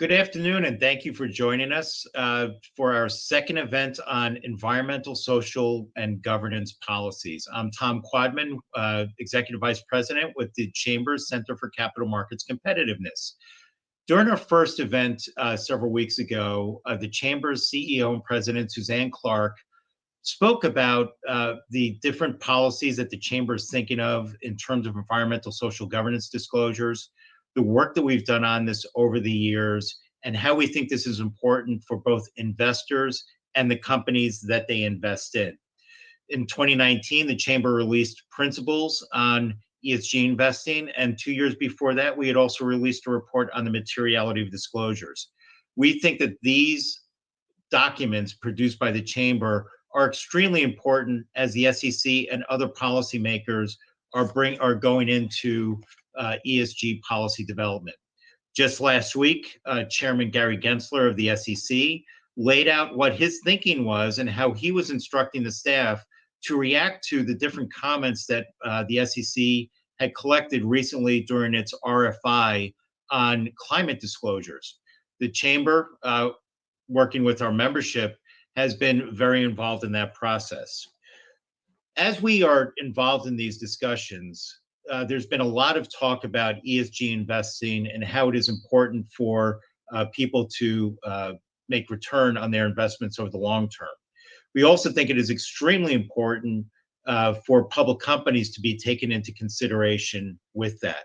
Good afternoon, and thank you for joining us for our second event on environmental, social, and governance policies. I'm Tom Quadman, Executive Vice President with the Chamber's Center for Capital Markets Competitiveness. During our first event several weeks ago, the Chamber's CEO and President, Suzanne Clark, spoke about the different policies that the Chamber is thinking of in terms of environmental, social governance disclosures, the work that we've done on this over the years, and how we think this is important for both investors and the companies that they invest in. In 2019, the Chamber released principles on ESG investing, and 2 years before that, we had also released a report on the materiality of disclosures. We think that these documents produced by the Chamber are extremely important as the SEC and other policymakers are going into ESG policy development. Just last week, Chairman Gary Gensler of the SEC laid out what his thinking was and how he was instructing the staff to react to the different comments that the SEC had collected recently during its RFI on climate disclosures. The Chamber, working with our membership, has been very involved in that process. As we are involved in these discussions, there's been a lot of talk about ESG investing and how it is important for people to make return on their investments over the long term. We also think it is extremely important for public companies to be taken into consideration with that.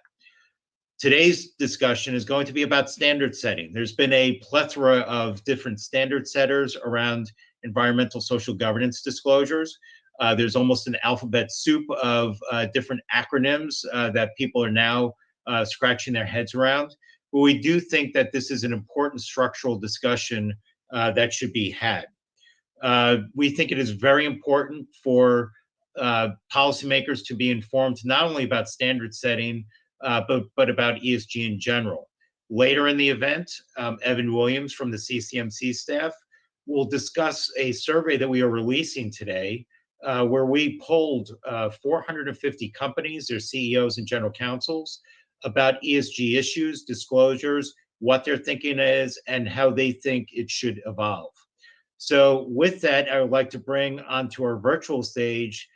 Today's discussion is going to be about standard setting. There's been a plethora of different standard setters around environmental social governance disclosures. There's almost an alphabet soup of different acronyms that people are now scratching their heads around. But we do think that this is an important structural discussion that should be had. We think it is very important for policymakers to be informed not only about standard setting, but about ESG in general. Later in the event, Evan Williams from the CCMC staff will discuss a survey that we are releasing today where we polled 450 companies, their CEOs and general counsels, about ESG issues, disclosures, what their thinking is, and how they think it should evolve. So with that, I would like to bring onto our virtual stage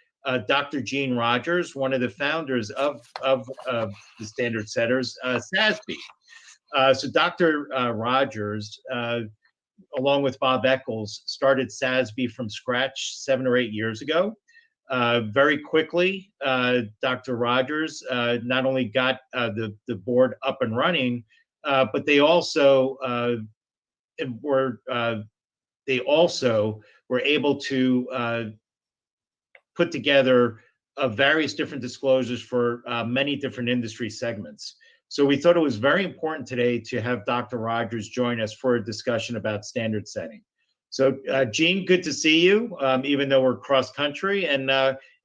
Dr. Jean Rogers, one of the founders of the standard setters, SASB. So Dr. Rogers, along with Bob Eccles, started SASB from scratch 7 or 8 years ago. Very quickly, Dr. Rogers not only got the board up and running, but they also were able to put together various different disclosures for many different industry segments. So we thought it was very important today to have Dr. Rogers join us for a discussion about standard setting. So Jean, good to see you, even though we're cross country, and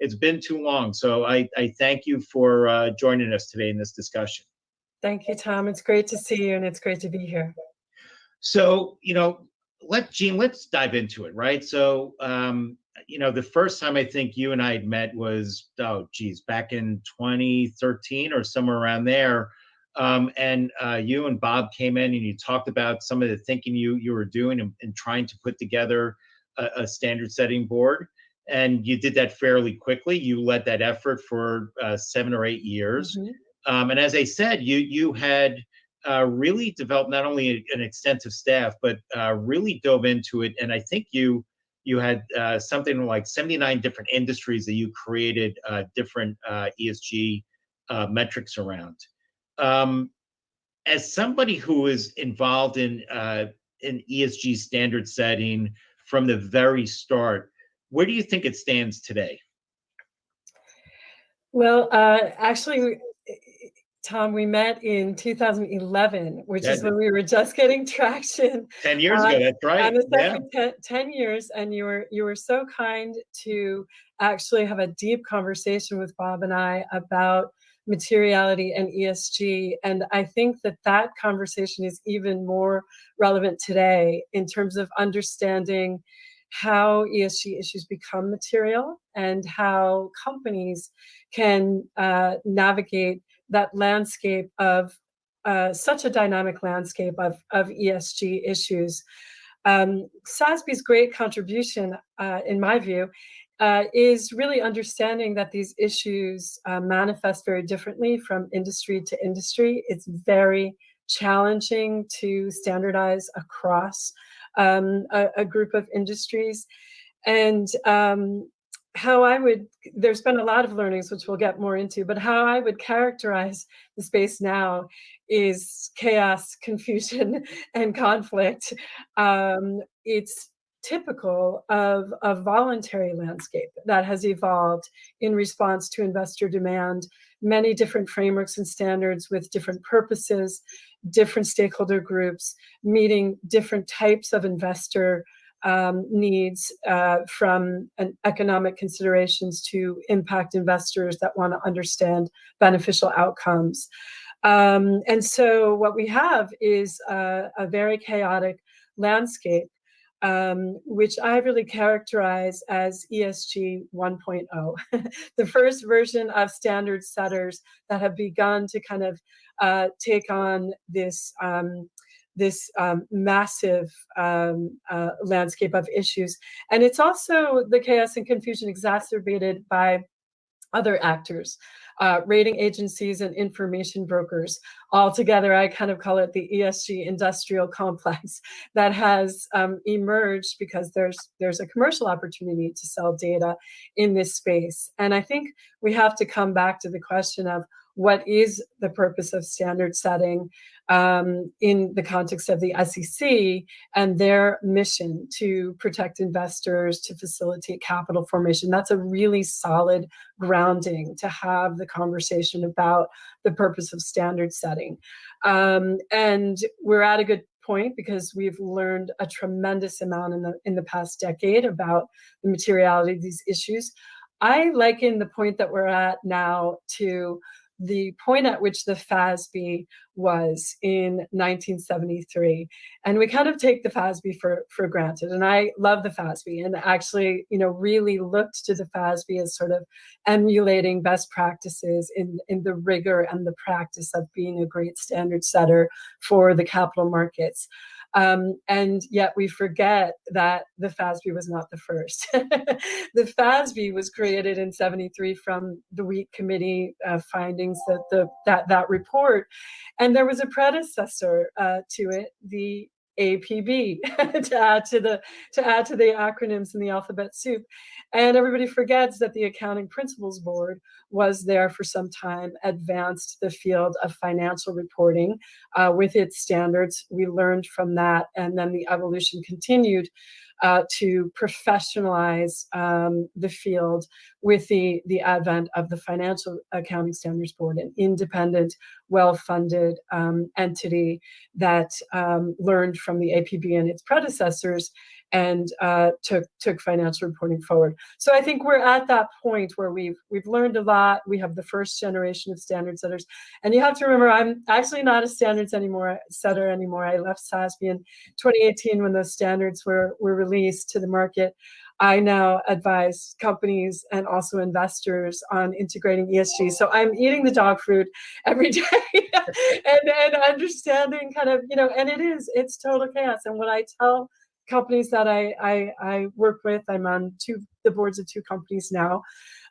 it's been too long. So I thank you for joining us today in this discussion. Thank you, Tom. It's great to see you, and it's great to be here. So, Jean, let's dive into it, right? So, the first time I think you and I had met was, back in 2013 or somewhere around there. And you and Bob came in and you talked about some of the thinking you were doing and trying to put together a standard setting board. And you did that fairly quickly. You led that effort for 7 or 8 years. Mm-hmm. And as I said, you had really developed not only an extensive staff, but really dove into it. And I think you had something like 79 different industries that you created different ESG metrics around. As somebody who is involved in ESG standard setting from the very start, where do you think it stands today? Well, actually, Tom, we met in 2011, which is when we were just getting traction. 10 years ago, that's right. Yeah. 10 years, and you were so kind to actually have a deep conversation with Bob and I about materiality and ESG. And I think that conversation is even more relevant today in terms of understanding how ESG issues become material and how companies can navigate that landscape of such a dynamic landscape of ESG issues. SASB's great contribution, in my view, is really understanding that these issues manifest very differently from industry to industry. It's very challenging to standardize across a group of industries. And there's been a lot of learnings, which we'll get more into, but how I would characterize the space now is chaos, confusion, and conflict. It's typical of a voluntary landscape that has evolved in response to investor demand, many different frameworks and standards with different purposes, different stakeholder groups, meeting different types of investor needs, from economic considerations to impact investors that want to understand beneficial outcomes. And so what we have is a very chaotic landscape, which I really characterize as ESG 1.0, the first version of standard setters that have begun to kind of take on this massive landscape of issues. And it's also the chaos and confusion exacerbated by other actors, rating agencies and information brokers. Altogether, I kind of call it the ESG industrial complex that has emerged because there's a commercial opportunity to sell data in this space. And I think we have to come back to the question of what is the purpose of standard setting in the context of the SEC and their mission to protect investors, to facilitate capital formation. That's a really solid grounding to have the conversation about the purpose of standard setting. And we're at a good point because we've learned a tremendous amount in the past decade about the materiality of these issues. I liken the point that we're at now to the point at which the FASB was in 1973. And we kind of take the FASB for granted. And I love the FASB and actually, really looked to the FASB as sort of emulating best practices in the rigor and the practice of being a great standard setter for the capital markets. And yet we forget that the FASB was not the first. The FASB was created in 73 from the Wheat Committee findings that report. And there was a predecessor to it, the APB, to add to the acronyms in the alphabet soup. And everybody forgets that the Accounting Principles Board was there for some time, advanced the field of financial reporting with its standards. We learned from that, and then the evolution continued to professionalize the field with the advent of the Financial Accounting Standards Board, an independent, well-funded entity that learned from the APB and its predecessors and took financial reporting forward. So I think we're at that point where we've learned a lot. We have the first generation of standard setters, and you have to remember, I'm actually not a standards setter anymore. I left SASB in 2018 when those standards were released to the market. I now advise companies and also investors on integrating ESG. So I'm eating the dog food every day and understanding kind of, and it's total chaos. And what I tell companies that I work with, I'm on the boards of two companies now,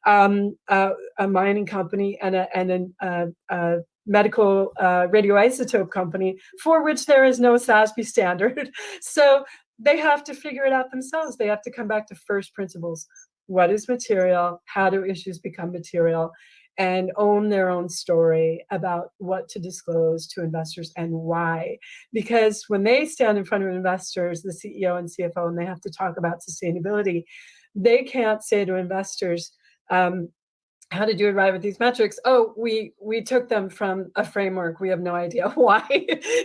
a mining company and a medical radioisotope company for which there is no SASB standard. So they have to figure it out themselves. They have to come back to first principles. What is material? How do issues become material? And own their own story about what to disclose to investors and why. Because when they stand in front of investors, the CEO and CFO, and they have to talk about sustainability, they can't say to investors, how to do it right with these metrics. Oh, we took them from a framework. We have no idea why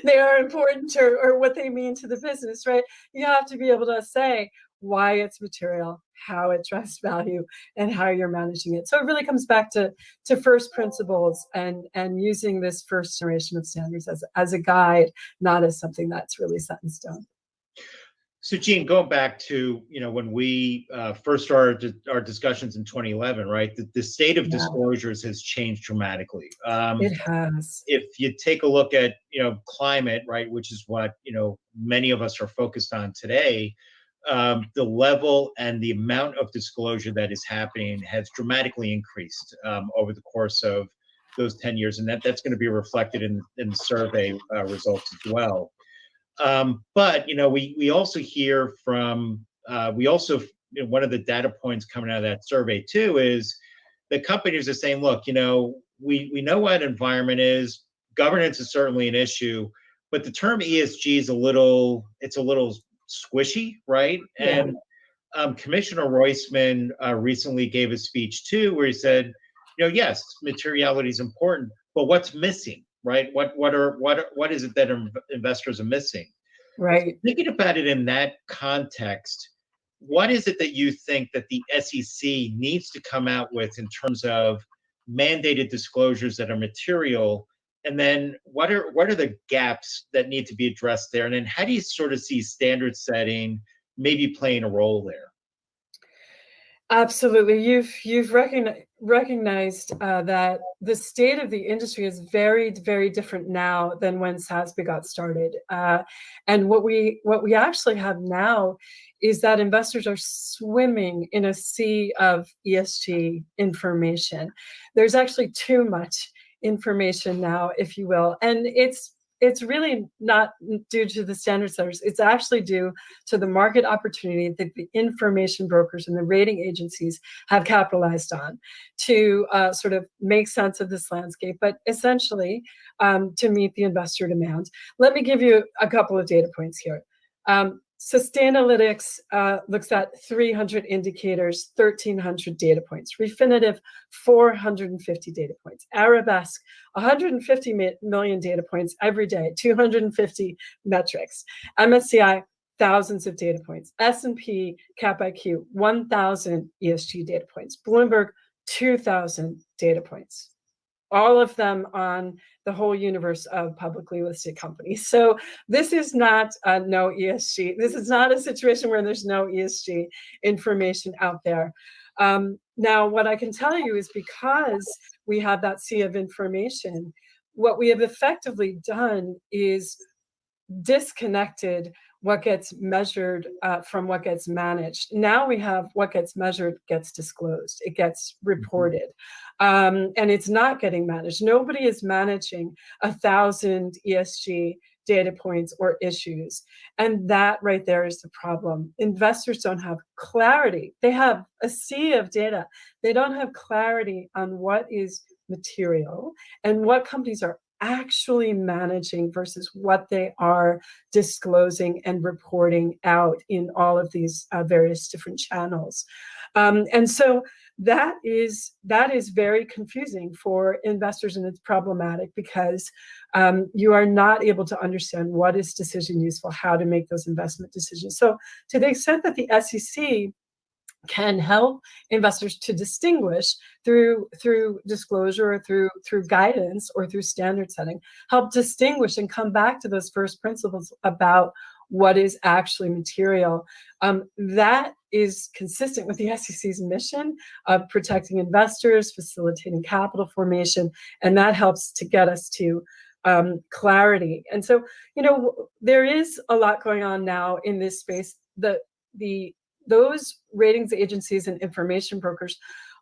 they are important or what they mean to the business, right? You have to be able to say why it's material, how it drives value, and how you're managing it. So it really comes back to first principles and using this first generation of standards as a guide, not as something that's really set in stone. So, Gene, going back to when we first started our discussions in 2011, right? The state of Yeah, disclosures has changed dramatically. it has. If you take a look at climate, right, which is what many of us are focused on today, the level and the amount of disclosure that is happening has dramatically increased over the course of those 10 years, and that's going to be reflected in the survey results as well. But we also hear from we also one of the data points coming out of that survey too is the companies are saying, look, we know what environment is. Governance is certainly an issue, but the term ESG is a little squishy, right? Yeah. And Commissioner Roisman recently gave a speech too, where he said, yes, materiality is important, but what's missing, right? What is it that investors are missing? Right. Thinking about it in that context, what is it that you think that the SEC needs to come out with in terms of mandated disclosures that are material? And then what are the gaps that need to be addressed there? And then how do you sort of see standard setting maybe playing a role there? Absolutely. You've recognized that the state of the industry is very, very different now than when SASB got started. And what we actually have now is that investors are swimming in a sea of ESG information. There's actually too much information now, if you will, and it's really not due to the standard setters. It's actually due to the market opportunity that the information brokers and the rating agencies have capitalized on to sort of make sense of this landscape, but essentially to meet the investor demand. Let me give you a couple of data points here. Sustainalytics looks at 300 indicators, 1,300 data points. Refinitiv, 450 data points. Arabesque, 150 million data points every day, 250 metrics. MSCI, thousands of data points. S&P CapIQ, 1,000 ESG data points. Bloomberg, 2,000 data points. All of them on the whole universe of publicly listed companies. So this is not no ESG. This is not a situation where there's no ESG information out there. Now, what I can tell you is because we have that sea of information, what we have effectively done is disconnected what gets measured from what gets managed. Now we have what gets measured gets disclosed. It gets reported. And it's not getting managed. Nobody is managing 1,000 ESG data points or issues. And that right there is the problem. Investors don't have clarity. They have a sea of data. They don't have clarity on what is material and what companies are actually managing versus what they are disclosing and reporting out in all of these various different channels. And so that is very confusing for investors, and it's problematic because you are not able to understand what is decision useful, how to make those investment decisions. So to the extent that the SEC can help investors to distinguish through disclosure, or through guidance, or through standard setting, help distinguish and come back to those first principles about what is actually material. That is consistent with the SEC's mission of protecting investors, facilitating capital formation, and that helps to get us to clarity. And so, there is a lot going on now in this space. Those ratings agencies and information brokers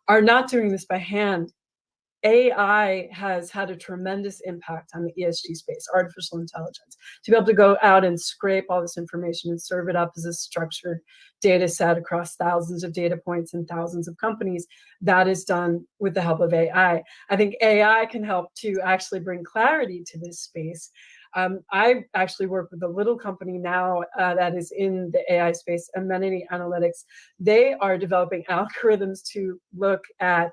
are not doing this by hand. AI has had a tremendous impact on the ESG space, artificial intelligence, to be able to go out and scrape all this information and serve it up as a structured data set across thousands of data points and thousands of companies. That is done with the help of AI. I think AI can help to actually bring clarity to this space. I actually work with a little company now that is in the AI space, Amenity Analytics. They are developing algorithms to look at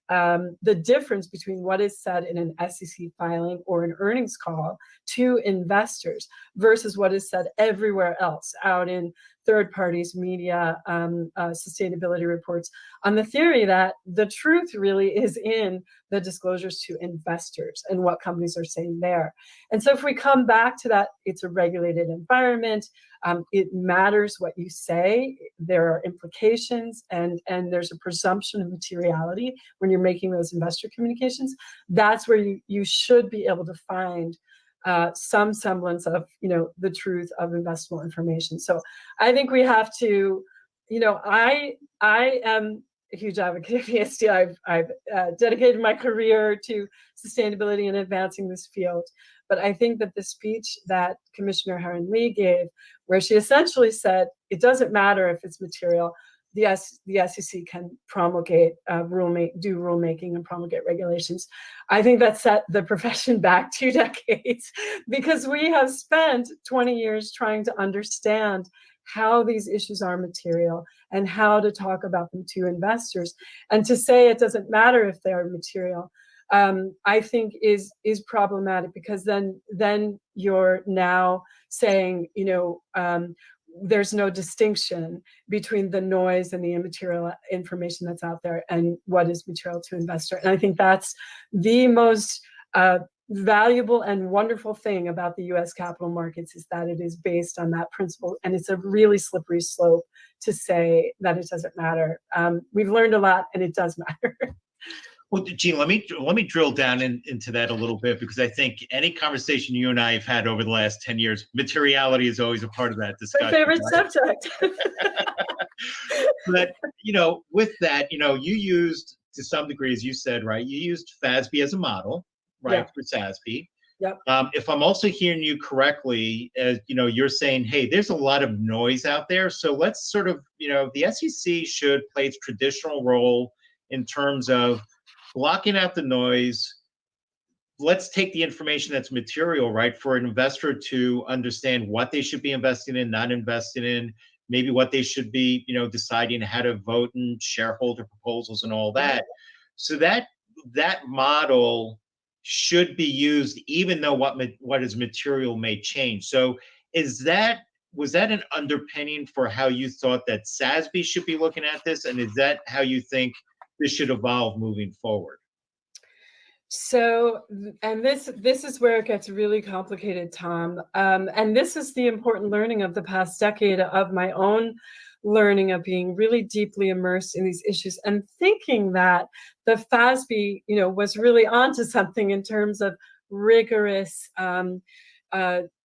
the difference between what is said in an SEC filing or an earnings call to investors versus what is said everywhere else out in third parties, media, sustainability reports, on the theory that the truth really is in the disclosures to investors and what companies are saying there. And so if we come back to that, it's a regulated environment. It matters what you say. There are implications, and there's a presumption of materiality when you're making those investor communications. That's where you should be able to find some semblance of, the truth of investable information. So I think we have to, I am a huge advocate of ESG. I've dedicated my career to sustainability and advancing this field. But I think that the speech that Commissioner Heron-Lee gave, where she essentially said, it doesn't matter if it's material, the SEC can promulgate do rulemaking and promulgate regulations. I think that set the profession back 2 decades because we have spent 20 years trying to understand how these issues are material and how to talk about them to investors. And to say it doesn't matter if they are material, I think is problematic, because then you're now saying, there's no distinction between the noise and the immaterial information that's out there and what is material to investor. And I think that's the most valuable and wonderful thing about the U.S. capital markets, is that it is based on that principle. And it's a really slippery slope to say that it doesn't matter. We've learned a lot, and it does matter. Well, Jean, let me drill down into that a little bit, because I think any conversation you and I have had over the last 10 years, materiality is always a part of that discussion. My favorite subject. But, with that, you used, to some degree, as you said, right, you used FASB as a model, right, for SASB. Yep. If I'm also hearing you correctly, you're saying, hey, there's a lot of noise out there. So let's sort of, the SEC should play its traditional role in terms of blocking out the noise. Let's take the information that's material, right, for an investor to understand what they should be investing in, not investing in, maybe what they should be, deciding how to vote in shareholder proposals and all that. So that model should be used, even though what is material may change. So was that an underpinning for how you thought that SASB should be looking at this? And is that how you think this should evolve moving forward? So, and this is where it gets really complicated, Tom. And this is the important learning of the past decade, of my own learning of being really deeply immersed in these issues and thinking that the FASB, was really onto something in terms of rigorous,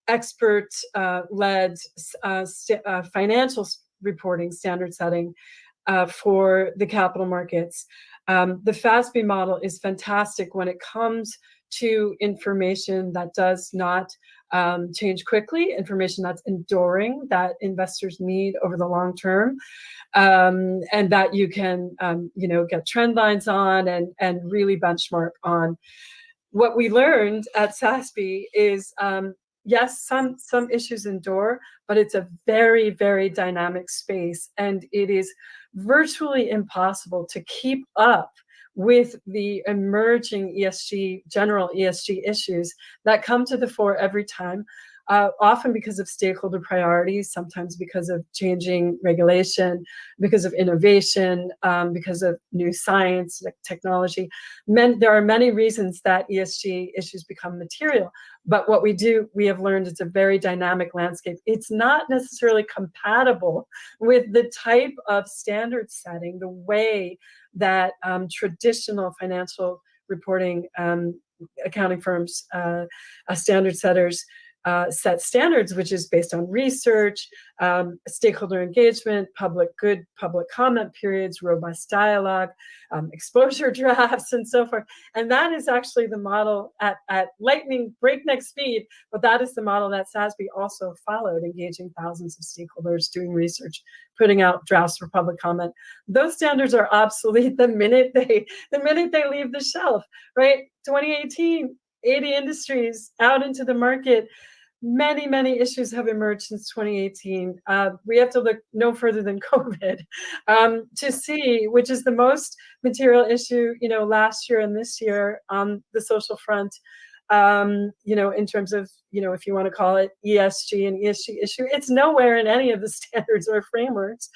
expert-led financial reporting, standard setting for the capital markets. The FASB model is fantastic when it comes to information that does not change quickly, information that's enduring, that investors need over the long term, and that you can, get trend lines on and really benchmark on. What we learned at SASB is, yes, some issues endure, but it's a very, very dynamic space, and it is virtually impossible to keep up with the emerging general ESG issues that come to the fore every time, often because of stakeholder priorities, sometimes because of changing regulation, because of innovation, because of new science, technology. There are many reasons that ESG issues become material, but what we have learned, it's a very dynamic landscape. It's not necessarily compatible with the type of standard setting, the way that traditional financial reporting accounting firms, standard setters, set standards, which is based on research, stakeholder engagement, public comment periods, robust dialogue, exposure drafts, and so forth. And that is actually the model at lightning breakneck speed, but that is the model that SASB also followed, engaging thousands of stakeholders, doing research, putting out drafts for public comment. Those standards are obsolete the minute they leave the shelf, right? 2018, 80 industries out into the market. Many, many issues have emerged since 2018. We have to look no further than COVID to see which is the most material issue, last year and this year on the social front. in terms of, if you want to call it ESG and ESG issue, it's nowhere in any of the standards or frameworks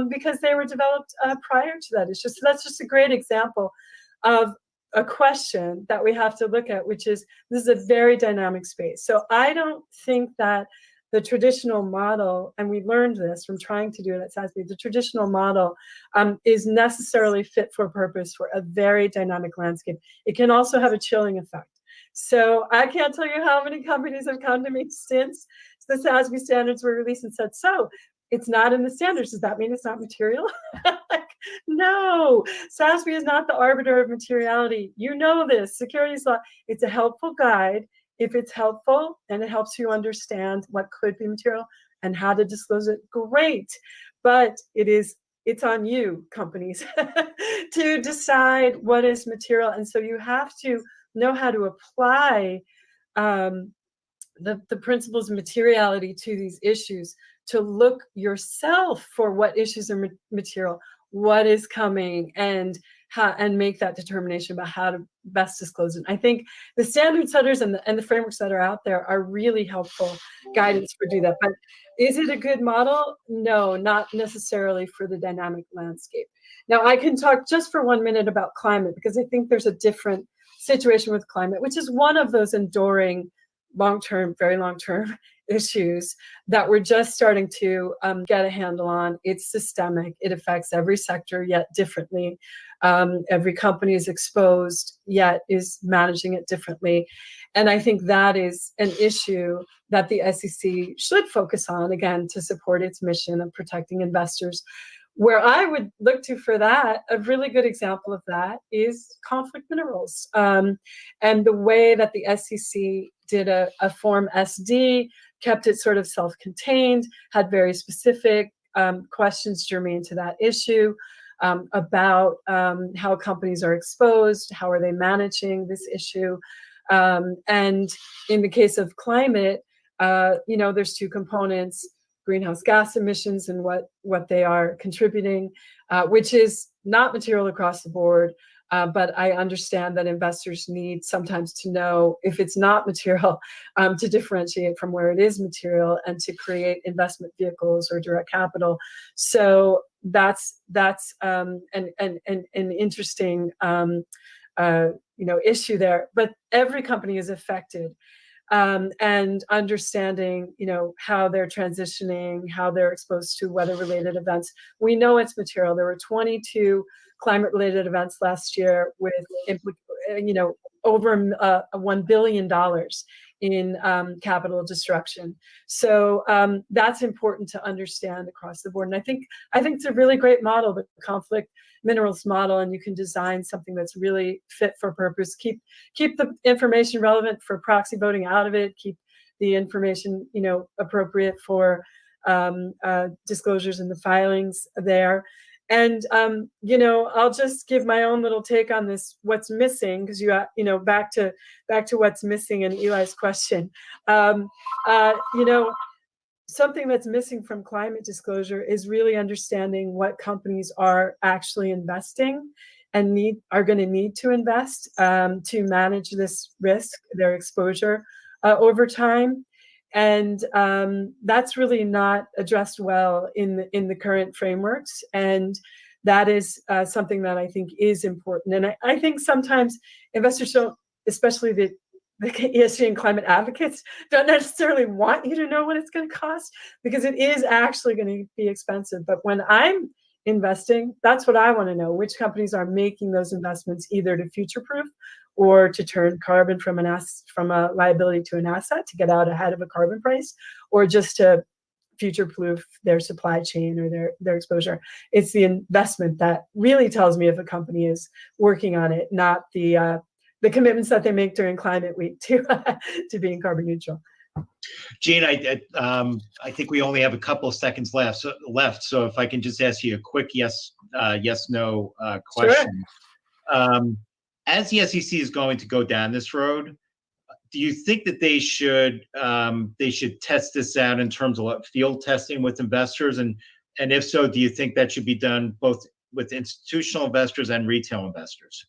because they were developed prior to that issue. So that's just a great example of a question that we have to look at, which is, this is a very dynamic space. So I don't think that the traditional model, and we learned this from trying to do it at SASB, the traditional model is necessarily fit for purpose for a very dynamic landscape. It can also have a chilling effect. So I can't tell you how many companies have come to me since the SASB standards were released and said, so it's not in the standards. Does that mean it's not material? Like, no, SASB is not the arbiter of materiality. You know this, securities law, it's a helpful guide. If it's helpful and it helps you understand what could be material and how to disclose it, great. But it's on you, companies, to decide what is material. And so you have to know how to apply the principles of materiality to these issues, to look yourself for what issues are material, what is coming, and make that determination about how to best disclose it. I think the standard setters and the frameworks that are out there are really helpful guidance for do that. But is it a good model? No, not necessarily for the dynamic landscape. Now, I can talk just for 1 minute about climate, because I think there's a different situation with climate, which is one of those enduring long-term, very long-term issues that we're just starting to get a handle on. It's systemic. It affects every sector, yet differently. Every company is exposed, yet is managing it differently. And I think that is an issue that the SEC should focus on, again, to support its mission of protecting investors. Where I would look to for that, a really good example of that is conflict minerals. And the way that the SEC did a Form SD, kept it sort of self-contained, had very specific questions germane to that issue about how companies are exposed, how are they managing this issue. And in the case of climate, there's two components: greenhouse gas emissions and what they are contributing, which is not material across the board. But I understand that investors need sometimes to know if it's not material to differentiate from where it is material and to create investment vehicles or direct capital. So that's an interesting issue there. But every company is affected. And understanding, how they're transitioning, how they're exposed to weather-related events. We know it's material. There were 22 climate-related events last year with, over $1 billion in capital destruction. So that's important to understand across the board. And I think it's a really great model, the conflict minerals model, and you can design something that's really fit for purpose. Keep the information relevant for proxy voting out of it. Keep the information, appropriate for disclosures in the filings there. And I'll just give my own little take on this. What's missing? Because back to what's missing and Eli's question. Something that's missing from climate disclosure is really understanding what companies are actually investing and are going to need to invest to manage this risk, their exposure over time. And that's really not addressed well in the current frameworks. And that is something that I think is important. And I think sometimes investors don't, especially the ESG and climate advocates, don't necessarily want you to know what it's going to cost, because it is actually going to be expensive. But when I'm investing, that's what I want to know: which companies are making those investments either to future-proof or to turn carbon from a liability to an asset, to get out ahead of a carbon price, or just to future-proof their supply chain or their exposure. It's the investment that really tells me if a company is working on it, not the commitments that they make during Climate Week to being carbon neutral. Jean, I think we only have a couple of seconds left. So if I can just ask you a quick yes/no question. Sure. As the SEC is going to go down this road, do you think that they should test this out in terms of field testing with investors, and if so, do you think that should be done both with institutional investors and retail investors?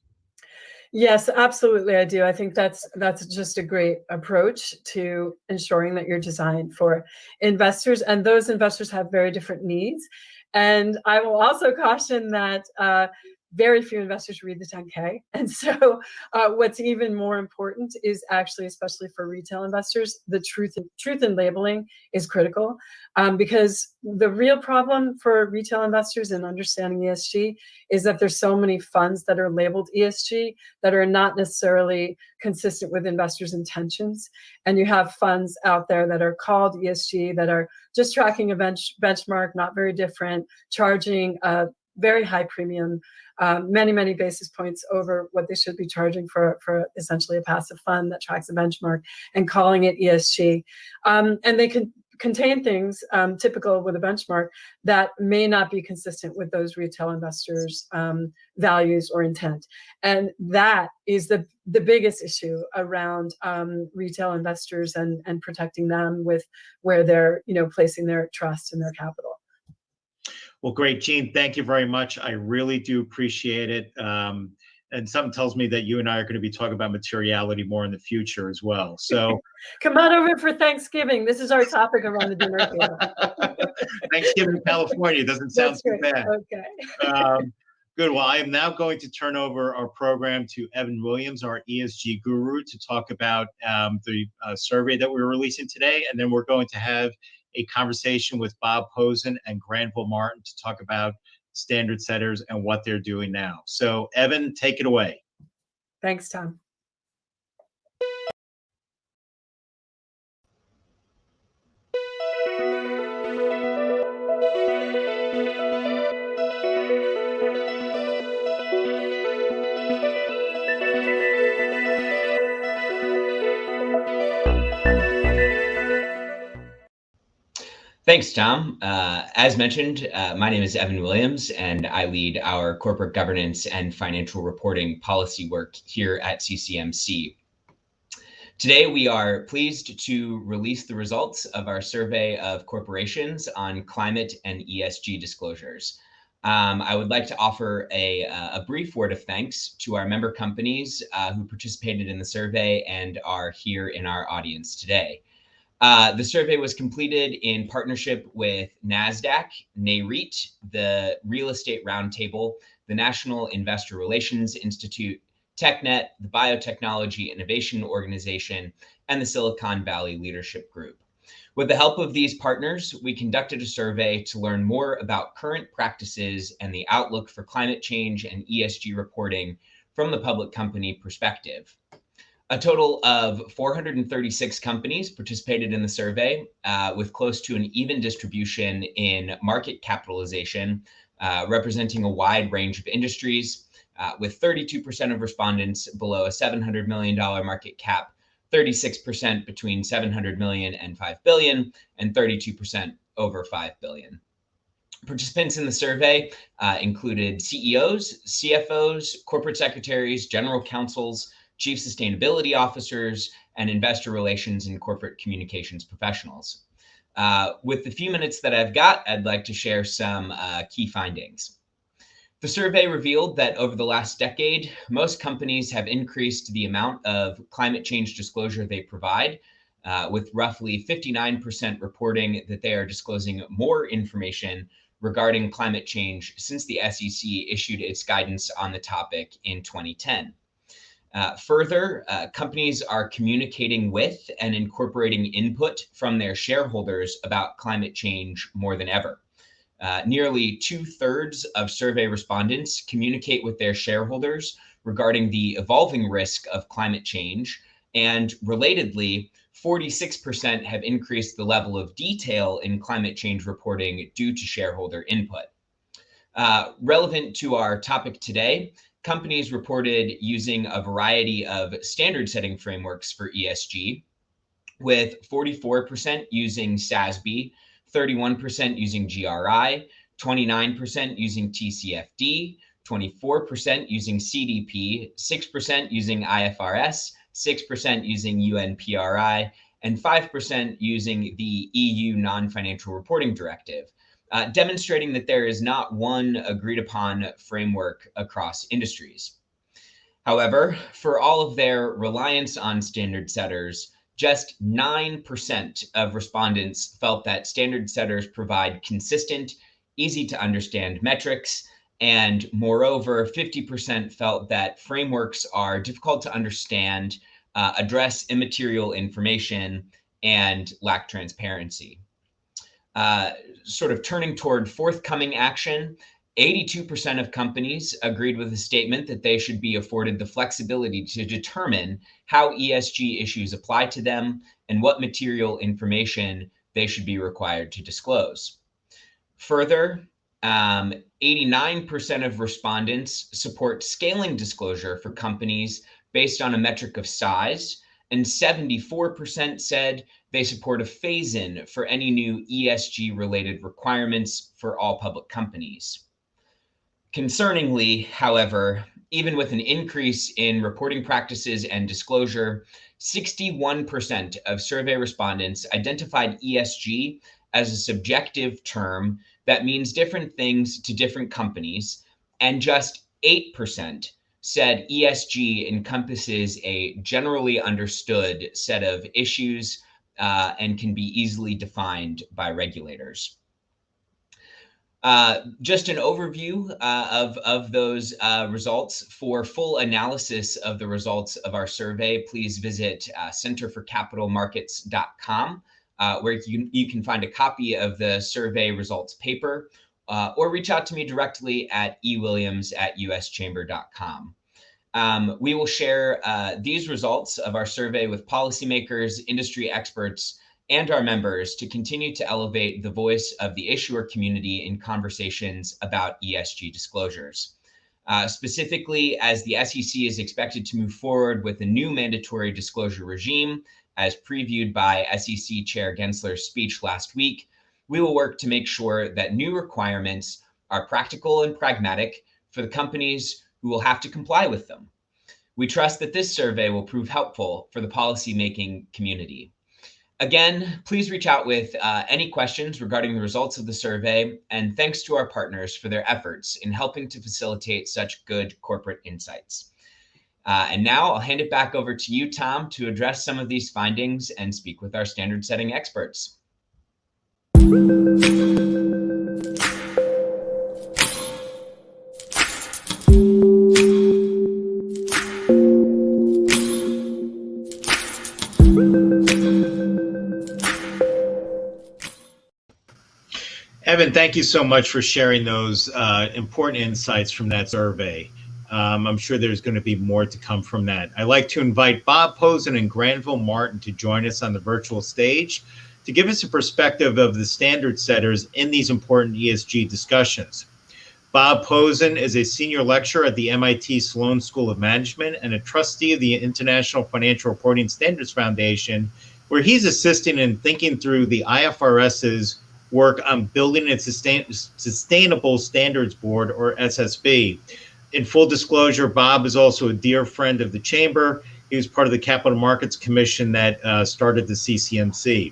Yes, absolutely, I do. I think that's just a great approach to ensuring that you're designed for investors, and those investors have very different needs. And I will also caution that very few investors read the 10K, and so what's even more important is actually, especially for retail investors, the truth in labeling is critical, because the real problem for retail investors in understanding ESG is that there's so many funds that are labeled ESG that are not necessarily consistent with investors' intentions. And you have funds out there that are called ESG that are just tracking a benchmark, not very different, charging a very high premium, many basis points over what they should be charging for essentially a passive fund that tracks a benchmark, and calling it ESG. And they can contain things typical with a benchmark that may not be consistent with those retail investors' values or intent. And that is the biggest issue around retail investors and protecting them with where they're placing their trust and their capital. Well, great, Jean. Thank you very much. I really do appreciate it. And something tells me that you and I are going to be talking about materiality more in the future as well. So come on over for Thanksgiving. This is our topic around the dinner table. Thanksgiving in California doesn't sound too bad. Okay. Good. Well, I am now going to turn over our program to Evan Williams, our ESG guru, to talk about the survey that we're releasing today. And then we're going to have a conversation with Bob Posen and Granville Martin to talk about standard setters and what they're doing now. So, Evan, take it away. Thanks, Tom. Thanks, Tom. As mentioned, my name is Evan Williams, and I lead our corporate governance and financial reporting policy work here at CCMC. Today, we are pleased to release the results of our survey of corporations on climate and ESG disclosures. I would like to offer a brief word of thanks to our member companies who participated in the survey and are here in our audience today. The survey was completed in partnership with NASDAQ, NAREIT, the Real Estate Roundtable, the National Investor Relations Institute, TechNet, the Biotechnology Innovation Organization, and the Silicon Valley Leadership Group. With the help of these partners, we conducted a survey to learn more about current practices and the outlook for climate change and ESG reporting from the public company perspective. A total of 436 companies participated in the survey, with close to an even distribution in market capitalization, representing a wide range of industries, with 32% of respondents below a $700 million market cap, 36% between 700 million and 5 billion, and 32% over 5 billion. Participants in the survey included CEOs, CFOs, corporate secretaries, general counsels, chief sustainability officers, and investor relations and corporate communications professionals. With the few minutes that I've got, I'd like to share some key findings. The survey revealed that over the last decade, most companies have increased the amount of climate change disclosure they provide, with roughly 59% reporting that they are disclosing more information regarding climate change since the SEC issued its guidance on the topic in 2010. Further, companies are communicating with and incorporating input from their shareholders about climate change more than ever. Nearly 2/3 of survey respondents communicate with their shareholders regarding the evolving risk of climate change, and relatedly, 46% have increased the level of detail in climate change reporting due to shareholder input. Relevant to our topic today, companies reported using a variety of standard setting frameworks for ESG, with 44% using SASB, 31% using GRI, 29% using TCFD, 24% using CDP, 6% using IFRS, 6% using UNPRI, and 5% using the EU Non-Financial Reporting Directive, demonstrating that there is not one agreed upon framework across industries. However, for all of their reliance on standard setters, just 9% of respondents felt that standard setters provide consistent, easy to understand metrics. And moreover, 50% felt that frameworks are difficult to understand, address immaterial information, and lack transparency. Sort of turning toward forthcoming action, 82% of companies agreed with the statement that they should be afforded the flexibility to determine how ESG issues apply to them and what material information they should be required to disclose. Further, 89% of respondents support scaling disclosure for companies based on a metric of size, and 74% said they support a phase-in for any new ESG-related requirements for all public companies. Concerningly, however, even with an increase in reporting practices and disclosure, 61% of survey respondents identified ESG as a subjective term that means different things to different companies, and just 8% said ESG encompasses a generally understood set of issues and can be easily defined by regulators. Just an overview of those results. For full analysis of the results of our survey, please visit centerforcapitalmarkets.com, where you can find a copy of the survey results paper, or reach out to me directly at ewilliams@uschamber.com. We will share these results of our survey with policymakers, industry experts, and our members to continue to elevate the voice of the issuer community in conversations about ESG disclosures. Specifically, as the SEC is expected to move forward with a new mandatory disclosure regime, as previewed by SEC Chair Gensler's speech last week, we will work to make sure that new requirements are practical and pragmatic for the companies who will have to comply with them. We trust that this survey will prove helpful for the policymaking community. Again, please reach out with any questions regarding the results of the survey, and thanks to our partners for their efforts in helping to facilitate such good corporate insights. And now I'll hand it back over to you, Tom, to address some of these findings and speak with our standard setting experts. Evan, thank you so much for sharing those important insights from that survey. I'm sure there's going to be more to come from that. I'd like to invite Bob Posen and Granville Martin to join us on the virtual stage to give us a perspective of the standard setters in these important ESG discussions. Bob Posen is a senior lecturer at the MIT Sloan School of Management and a trustee of the International Financial Reporting Standards Foundation, where he's assisting in thinking through the IFRS's work on building a Sustainable Standards Board, or SSB. In full disclosure, Bob is also a dear friend of the Chamber. He was part of the Capital Markets Commission that started the CCMC.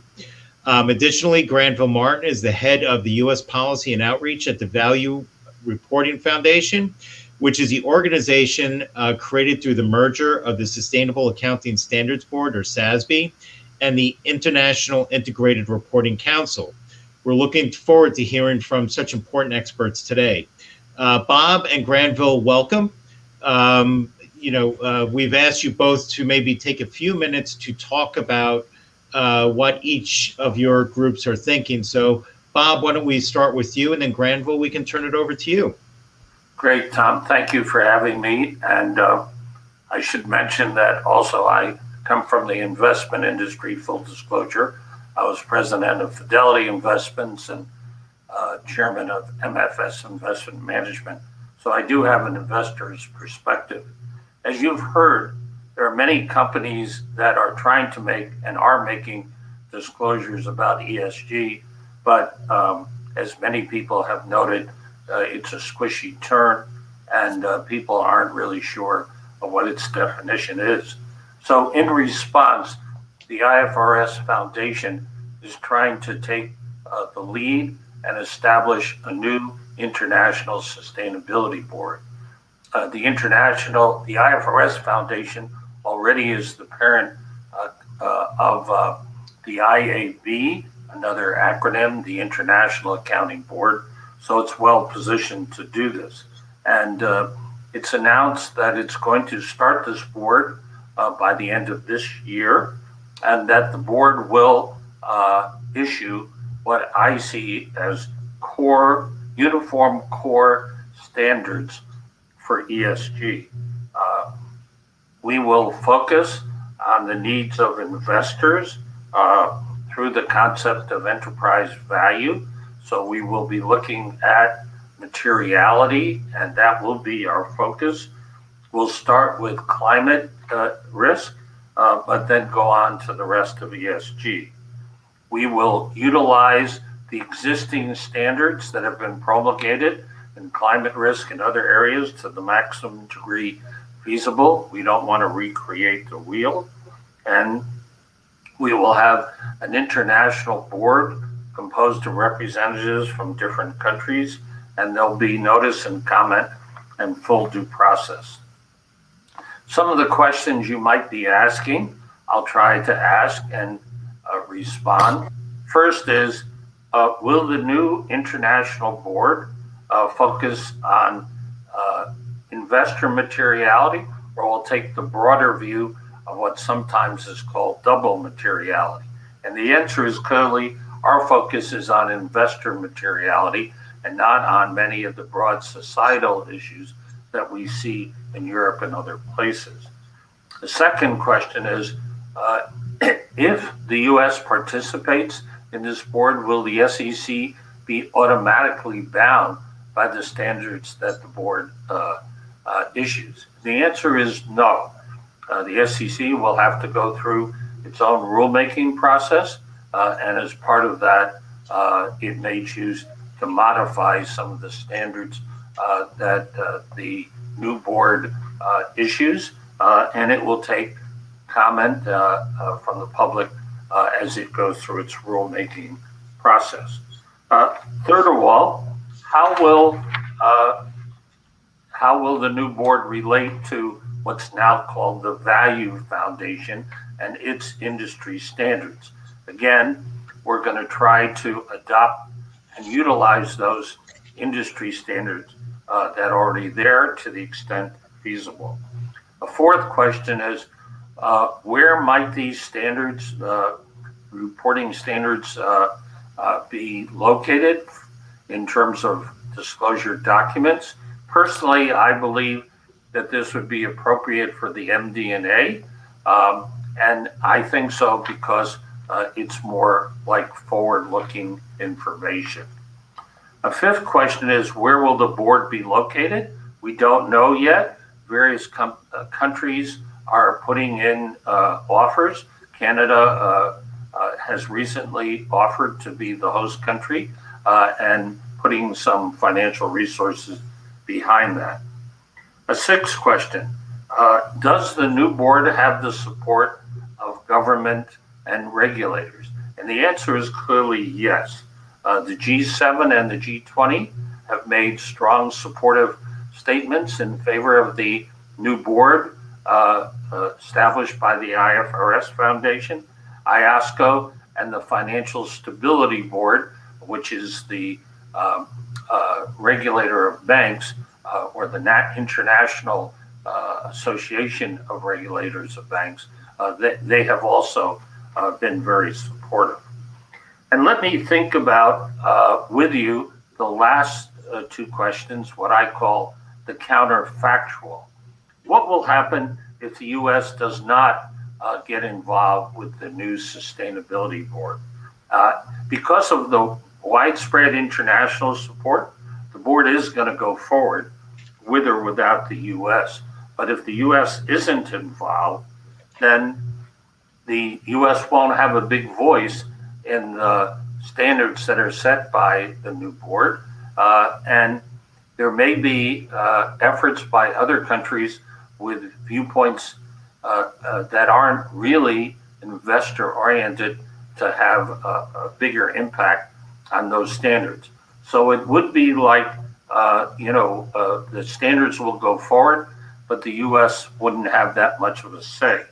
Additionally, Granville Martin is the head of the U.S. Policy and Outreach at the Value Reporting Foundation, which is the organization created through the merger of the Sustainable Accounting Standards Board, or SASB, and the International Integrated Reporting Council. We're looking forward to hearing from such important experts today. Bob and Granville, welcome. We've asked you both to maybe take a few minutes to talk about what each of your groups are thinking. So, Bob, why don't we start with you, and then Granville, we can turn it over to you. Great, Tom. Thank you for having me. And I should mention that also I come from the investment industry, full disclosure. I was president of Fidelity Investments and chairman of MFS Investment Management. So I do have an investor's perspective. As you've heard, there are many companies that are trying to make and are making disclosures about ESG, but as many people have noted, it's a squishy term and people aren't really sure of what its definition is. So in response, the IFRS Foundation is trying to take the lead and establish a new international sustainability board. the IFRS Foundation already is the parent of the IAB, another acronym, the International Accounting Board. So it's well positioned to do this. And it's announced that it's going to start this board by the end of this year, and that the board will issue what I see as uniform core standards for ESG. We will focus on the needs of investors through the concept of enterprise value. So we will be looking at materiality, and that will be our focus. We'll start with climate risk, but then go on to the rest of ESG. We will utilize the existing standards that have been promulgated in climate risk and other areas to the maximum degree feasible. We don't want to recreate the wheel. And we will have an international board composed of representatives from different countries, and there'll be notice and comment and full due process. Some of the questions you might be asking, I'll try to ask and respond. First is, will the new international board focus on investor materiality, or will take the broader view of what sometimes is called double materiality? And the answer is clearly our focus is on investor materiality and not on many of the broad societal issues that we see in Europe and other places. The second question is, if the US participates in this board, will the SEC be automatically bound by the standards that the board issues? The answer is no. The SEC will have to go through its own rulemaking process, and as part of that, it may choose to modify some of the standards that the new board issues, and it will take comment from the public as it goes through its rulemaking process. Third of all, how will the new board relate to what's now called the Value Foundation and its industry standards? Again, we're going to try to adopt and utilize those industry standards that are already there to the extent feasible. A fourth question is, where might these standards, reporting standards, be located in terms of disclosure documents? Personally, I believe that this would be appropriate for the MD&A, and I think so because it's more like forward-looking information. A fifth question is, where will the board be located? We don't know yet. Various countries are putting in offers. Canada has recently offered to be the host country and putting some financial resources behind that. A sixth question, does the new board have the support of government and regulators? And the answer is clearly yes. The G7 and the G20 have made strong supportive statements in favor of the new board established by the IFRS Foundation, IOSCO, and the Financial Stability Board, which is the regulator of banks, or the International Association of Regulators of Banks. They have also been very supportive. And let me think about with you the last two questions, what I call the counterfactual. What will happen if the US does not get involved with the new sustainability board? Because of the widespread international support, the board is going to go forward with or without the US. But if the US isn't involved, then the US won't have a big voice in the standards that are set by the new board. And there may be efforts by other countries with viewpoints that aren't really investor-oriented to have a bigger impact on those standards. So it would be like the standards will go forward, but the U.S. wouldn't have that much of a say.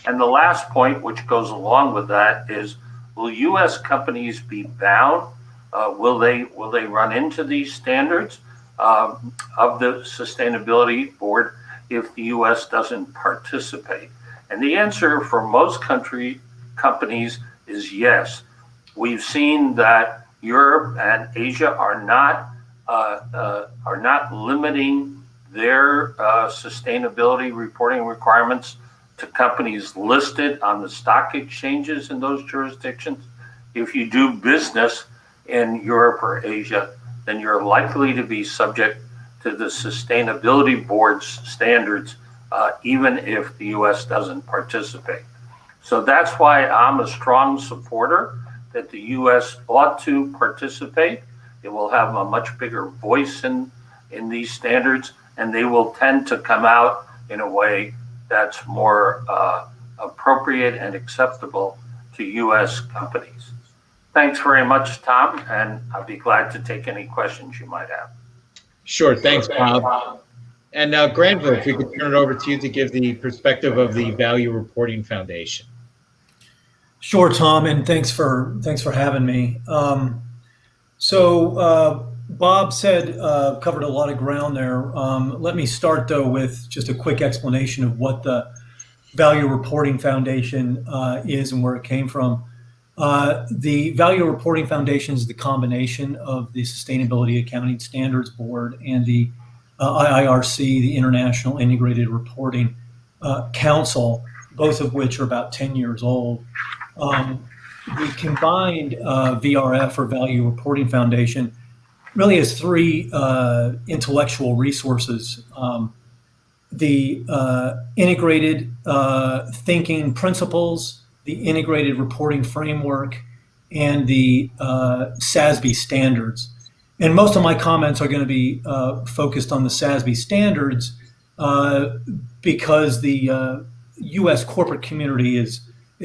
And the last point, which goes along with that, is will U.S. companies be bound? Will they run into these standards of the Sustainability Board if the U.S. doesn't participate? And the answer for most companies is yes. We've seen that Europe and Asia are not limiting their sustainability reporting requirements to companies listed on the stock exchanges in those jurisdictions. If you do business in Europe or Asia, then you're likely to be subject to the Sustainability Board's standards, even if the U.S. doesn't participate. So that's why I'm a strong supporter that the U.S. ought to participate. It will have a much bigger voice in these standards, and they will tend to come out in a way that's more appropriate and acceptable to U.S. companies. Thanks very much, Tom, and I'll be glad to take any questions you might have. Sure, thanks, Bob. And now, Granville, if we could turn it over to you to give the perspective of the Value Reporting Foundation. Sure, Tom, and thanks for having me. Bob said covered a lot of ground there. Let me start though with just a quick explanation of what the Value Reporting Foundation is and where it came from. The Value Reporting Foundation is the combination of the Sustainability Accounting Standards Board and the IIRC, the International Integrated Reporting Council, both of which are about 10 years old. The combined VRF, or Value Reporting Foundation, really has three intellectual resources. The integrated thinking principles, the integrated reporting framework, and the SASB standards. And most of my comments are going to be focused on the SASB standards because the U.S. corporate community is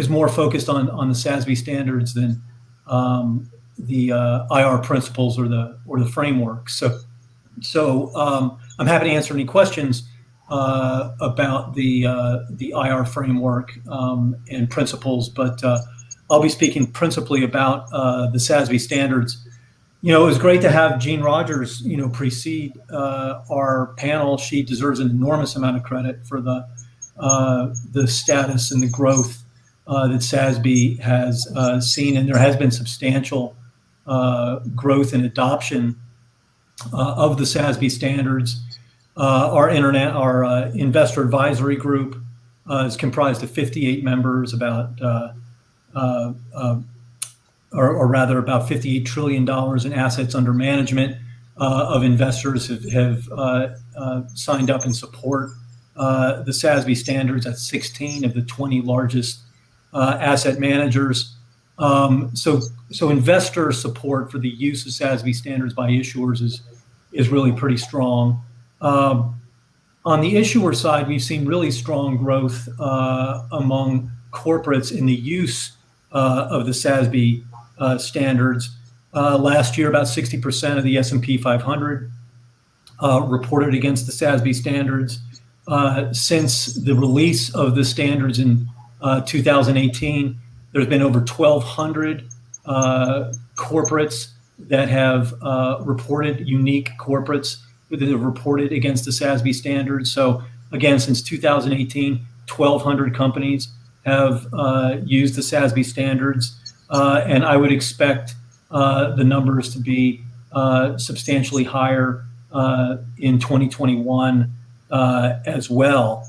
more focused on the SASB standards than the IR principles or the framework. So I'm happy to answer any questions about the IR framework and principles, but I'll be speaking principally about the SASB standards. It was great to have Jean Rogers, precede our panel. She deserves an enormous amount of credit for the status and the growth that SASB has seen, and there has been substantial growth and adoption of the SASB standards. Our investor advisory group is comprised of 58 members, about $58 trillion in assets under management of investors have signed up in support the SASB standards at 16 of the 20 largest asset managers. So investor support for the use of SASB standards by issuers is really pretty strong. On the issuer side, we've seen really strong growth among corporates in the use of the SASB standards. Last year, about 60% of the S&P 500 reported against the SASB standards. Since the release of the standards in 2018, there's been over 1,200 corporates that have reported, unique corporates that have reported against the SASB standards. So again, since 2018, 1,200 companies have used the SASB standards, and I would expect the numbers to be substantially higher in 2021 as well.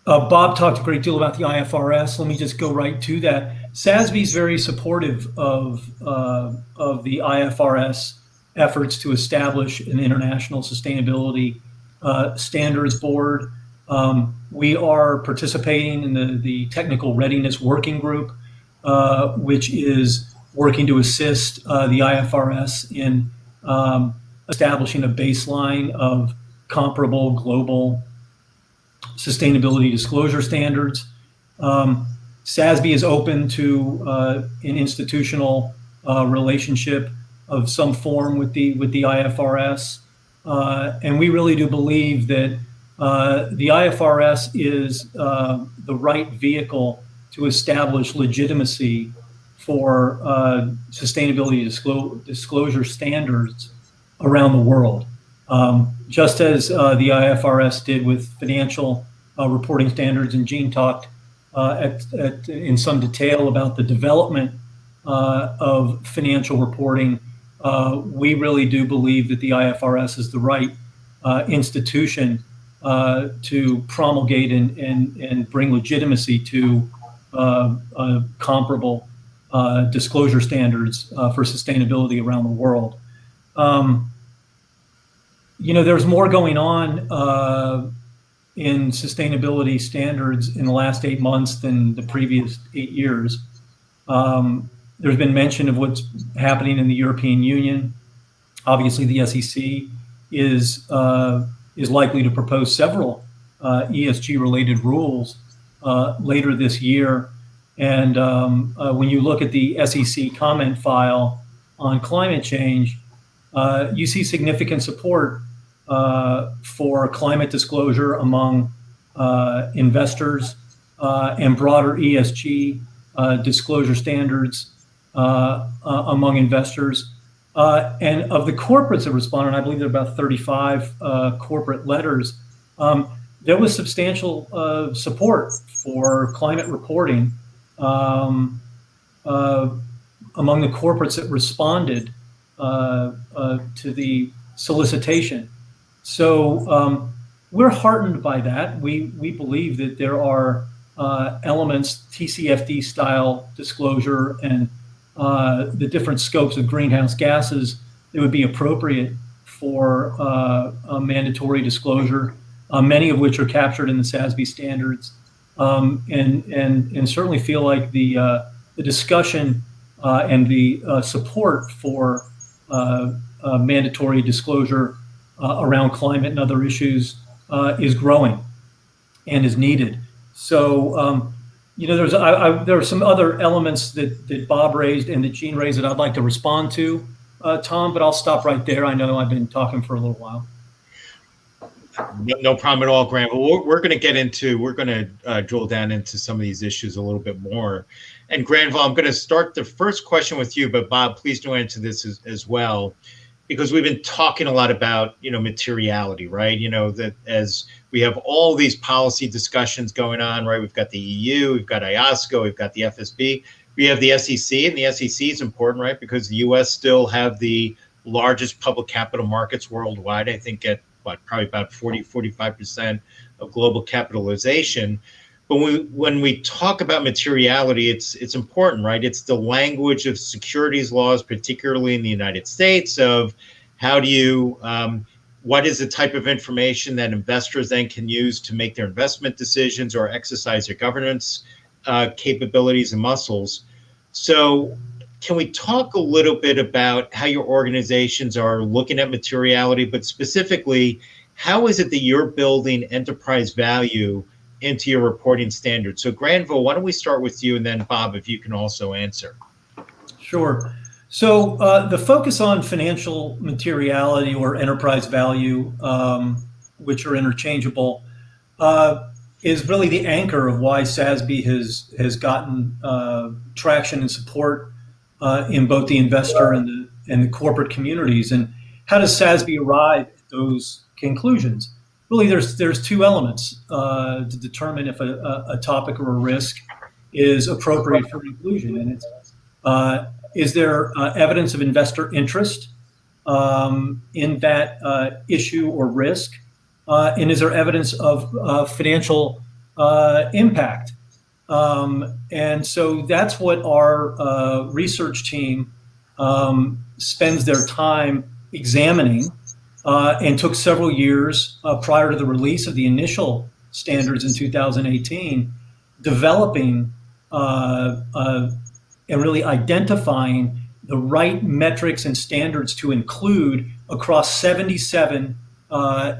Bob talked a great deal about the IFRS. Let me just go right to that. SASB is very supportive of the IFRS efforts to establish an international sustainability standards board. We are participating in the Technical Readiness Working Group, which is working to assist the IFRS in establishing a baseline of comparable global sustainability disclosure standards. SASB is open to an institutional relationship some form with the IFRS, and we really do believe that the IFRS is the right vehicle to establish legitimacy for sustainability disclosure standards around the world, just as the IFRS did with financial reporting standards. And Gene talked in some detail about the development of financial reporting. We really do believe that the IFRS is the right institution to promulgate and bring legitimacy to comparable disclosure standards for sustainability around the world. There's more going on in sustainability standards in the last 8 months than the previous 8 years. There's been mention of what's happening in the European Union. Obviously, the SEC is likely to propose several ESG-related rules later this year. And when you look at the SEC comment file on climate change, you see significant support for climate disclosure among investors and broader ESG disclosure standards among investors. And of the corporates that responded, I believe there are about 35 corporate letters, there was substantial support for climate reporting among the corporates that responded to the solicitation. So we're heartened by that. We believe that there are elements, TCFD style disclosure, and the different scopes of greenhouse gases that would be appropriate for mandatory disclosure, many of which are captured in the SASB standards, and certainly feel like the discussion and the support for mandatory disclosure around climate and other issues is growing and is needed. So, there are some other elements that Bob raised and that Gene raised that I'd like to respond to, Tom, but I'll stop right there. I know I've been talking for a little while. No problem at all, Graham. We're going to drill down into some of these issues a little bit more. And Granville, I'm going to start the first question with you, but Bob, please do answer this as well, because we've been talking a lot about, materiality, right? That as we have all these policy discussions going on, right? We've got the EU, we've got IOSCO, we've got the FSB, we have the SEC, and the SEC is important, right? Because the US still have the largest public capital markets worldwide, I think at probably about 45% of global capitalization. But when we talk about materiality, it's important, right? It's the language of securities laws, particularly in the United States, of how do you, what is the type of information that investors then can use to make their investment decisions or exercise their governance capabilities and muscles. So can we talk a little bit about how your organizations are looking at materiality, but specifically, how is it that you're building enterprise value into your reporting standards? So Granville, why don't we start with you, and then Bob, if you can also answer. Sure. So the focus on financial materiality or enterprise value, which are interchangeable, is really the anchor of why SASB has gotten traction and support in both the investor and the corporate communities. And how does SASB arrive at those conclusions? Really, there's two elements to determine if a topic or a risk is appropriate for inclusion. And it's is there evidence of investor interest in that issue or risk? And is there evidence of financial impact? And so that's what our research team spends their time examining, and took several years prior to the release of the initial standards in 2018, developing and really identifying the right metrics and standards to include across 77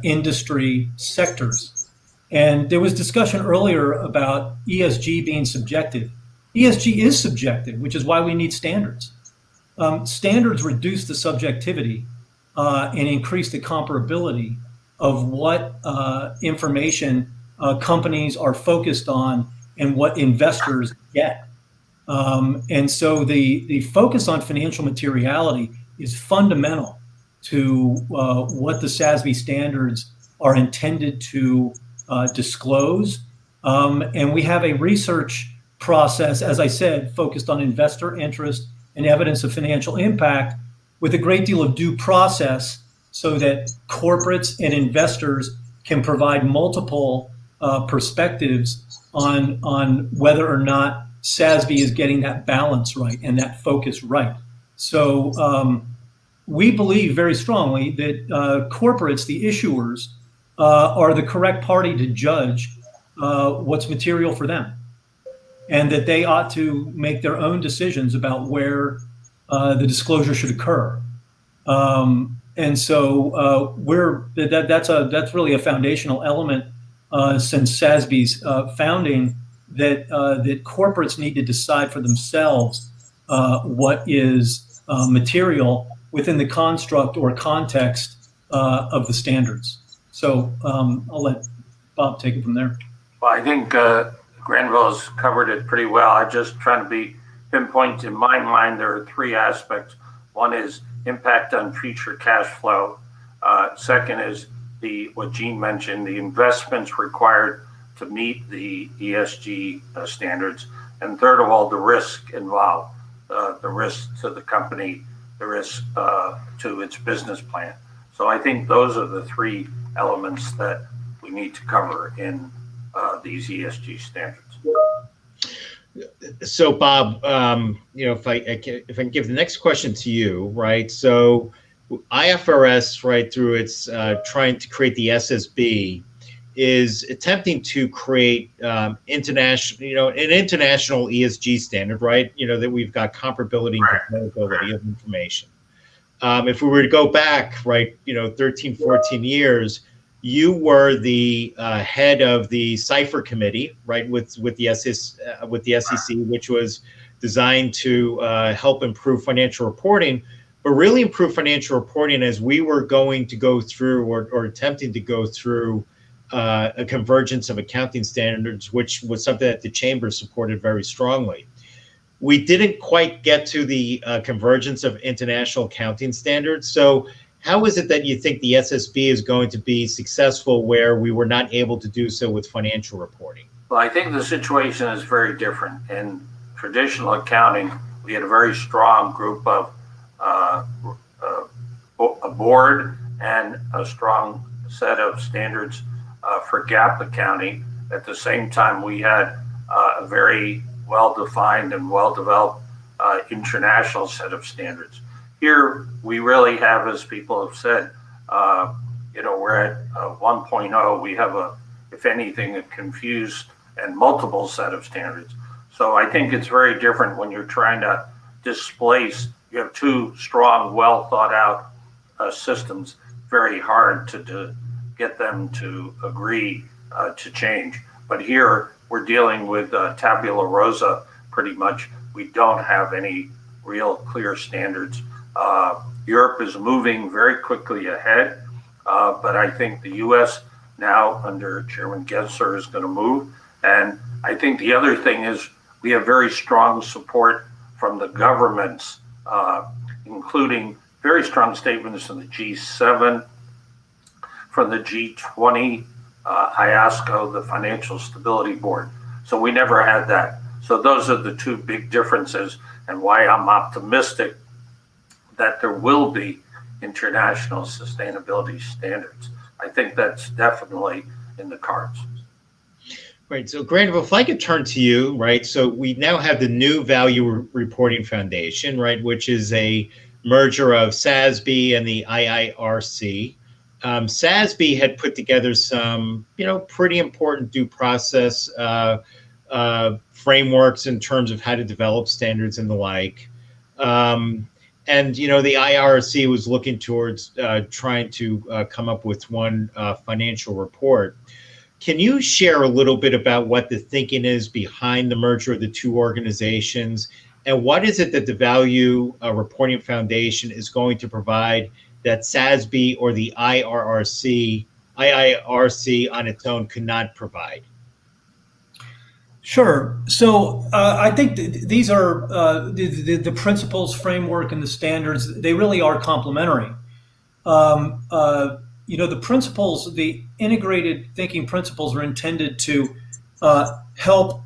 industry sectors. And there was discussion earlier about ESG being subjective. ESG is subjective, which is why we need standards. standards reduce the subjectivity and increase the comparability of what information companies are focused on and what investors get. And so the focus on financial materiality is fundamental to what the SASB standards are intended to disclose. And we have a research process, as I said, focused on investor interest and evidence of financial impact with a great deal of due process so that corporates and investors can provide multiple perspectives on whether or not SASB is getting that balance right and that focus right. So we believe very strongly that corporates, the issuers, are the correct party to judge what's material for them, and that they ought to make their own decisions about where the disclosure should occur. And so that's really a foundational element since SASB's founding, that corporates need to decide for themselves what is material within the construct or context of the standards. So I'll let Bob take it from there. Well, I think Granville has covered it pretty well. I just trying to be pinpoint. In my mind, there are three aspects. One is impact on future cash flow. Second is what Gene mentioned, the investments required to meet the ESG standards. And third of all, the risk involved, the risk to the company, the risk to its business plan. So I think those are the three elements that we need to cover in these ESG standards. So Bob, if I can give the next question to you, right? So IFRS, right, through its trying to create the SSB, is attempting to create international, an international ESG standard, right? That we've got comparability and comparability of information. If we were to go back, right, 13, 14 years, you were the head of the CIPHER committee, right, with the SEC, which was designed to help improve financial reporting, but really improve financial reporting as we were going to go through or attempting to go through a convergence of accounting standards, which was something that the chamber supported very strongly. We didn't quite get to the convergence of international accounting standards. So how is it that you think the SSB is going to be successful where we were not able to do so with financial reporting? Well, I think the situation is very different. In traditional accounting, we had a very strong group of a board and a strong set of standards for GAAP accounting. At the same time, we had a very well-defined and well-developed international set of standards. Here, we really have, as people have said, we're at 1.0. We have if anything, a confused and multiple set of standards. So I think it's very different when you're trying to displace. You have two strong, well thought out systems. Very hard to get them to agree to change. But here we're dealing with tabula rasa pretty much. We don't have any real clear standards. Europe is moving very quickly ahead, but I think the U.S. now under Chairman Gensler is going to move. And I think the other thing is we have very strong support from the governments, including very strong statements from the G7, from the G20, IASCO, the Financial Stability Board. So we never had that. So those are the two big differences, and why I'm optimistic that there will be international sustainability standards. I think that's definitely in the cards. Right. So, Granville, if I could turn to you, right? So we now have the new Value Reporting Foundation, right, which is a merger of SASB and the IIRC. SASB had put together some, pretty important due process frameworks in terms of how to develop standards and the like. And, the IIRC was looking towards trying to come up with one financial report. Can you share a little bit about what the thinking is behind the merger of the two organizations And what is it that the Value Reporting Foundation is going to provide that SASB or the IIRC on its own could not provide? Sure. So I think these are the principles, framework, and the standards. They really are complementary. The principles, the integrated thinking principles, are intended to help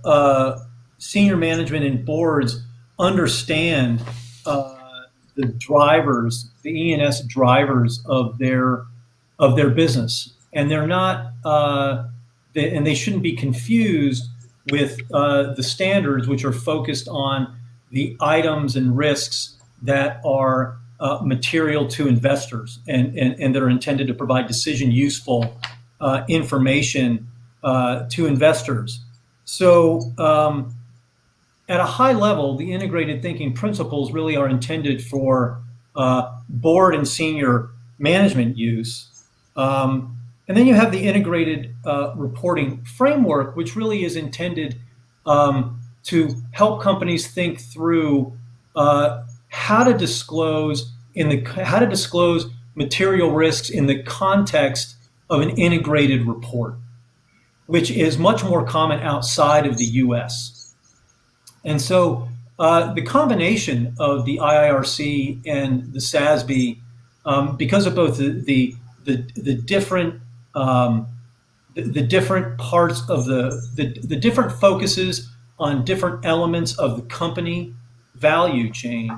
senior management and boards understand the drivers, the E&S drivers of their business, and they're not, and they shouldn't be confused with the standards, which are focused on the items and risks that are material to investors and that are intended to provide decision useful information to investors. So at a high level, the integrated thinking principles really are intended for board and senior management use. And then you have the integrated reporting framework, which really is intended to help companies think through how to disclose material risks in the context of an integrated report, which is much more common outside of the U.S. And so the combination of the IIRC and the SASB, because of both the different parts of the different focuses on different elements of the company value chain,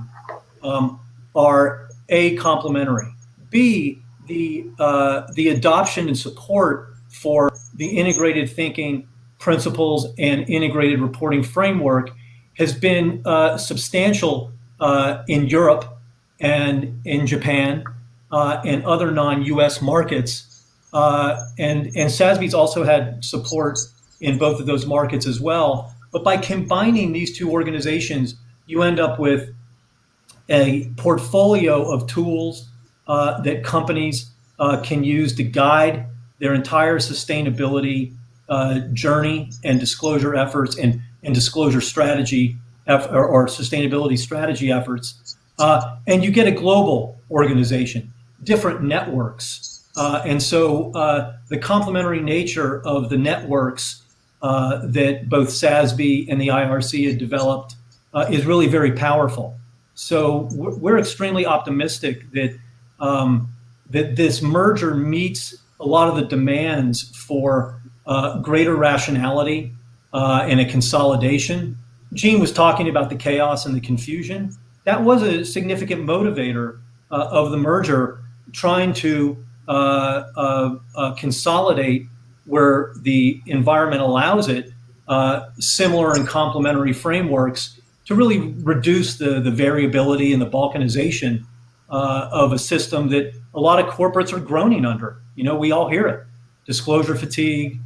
are A, complementary, B, the adoption and support for the integrated thinking principles and integrated reporting framework has been substantial in Europe and in Japan and other non-U.S. markets. And SASB's also had support in both of those markets as well. But by combining these two organizations, you end up with a portfolio of tools that companies can use to guide their entire sustainability journey and disclosure efforts and disclosure strategy or sustainability strategy efforts. And you get a global organization, different networks. And so the complementary nature of the networks that both SASB and the IRC had developed is really very powerful. So we're extremely optimistic that that this merger meets a lot of the demands for greater rationality and a consolidation. Gene was talking about the chaos and the confusion. That was a significant motivator of the merger, trying to consolidate where the environment allows it, similar and complementary frameworks to really reduce the variability and the balkanization of a system that a lot of corporates are groaning under. You know, we all hear it: disclosure fatigue,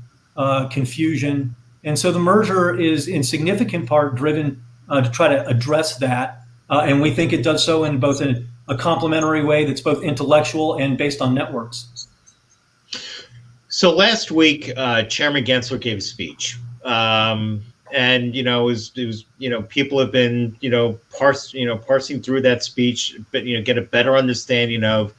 confusion. And so the merger is in significant part driven to try to address that. And we think it does so in both a complementary way that's both intellectual and based on networks. So last week, Chairman Gensler gave a speech. And, it was, people have been, parsing through that speech, but, get a better understanding of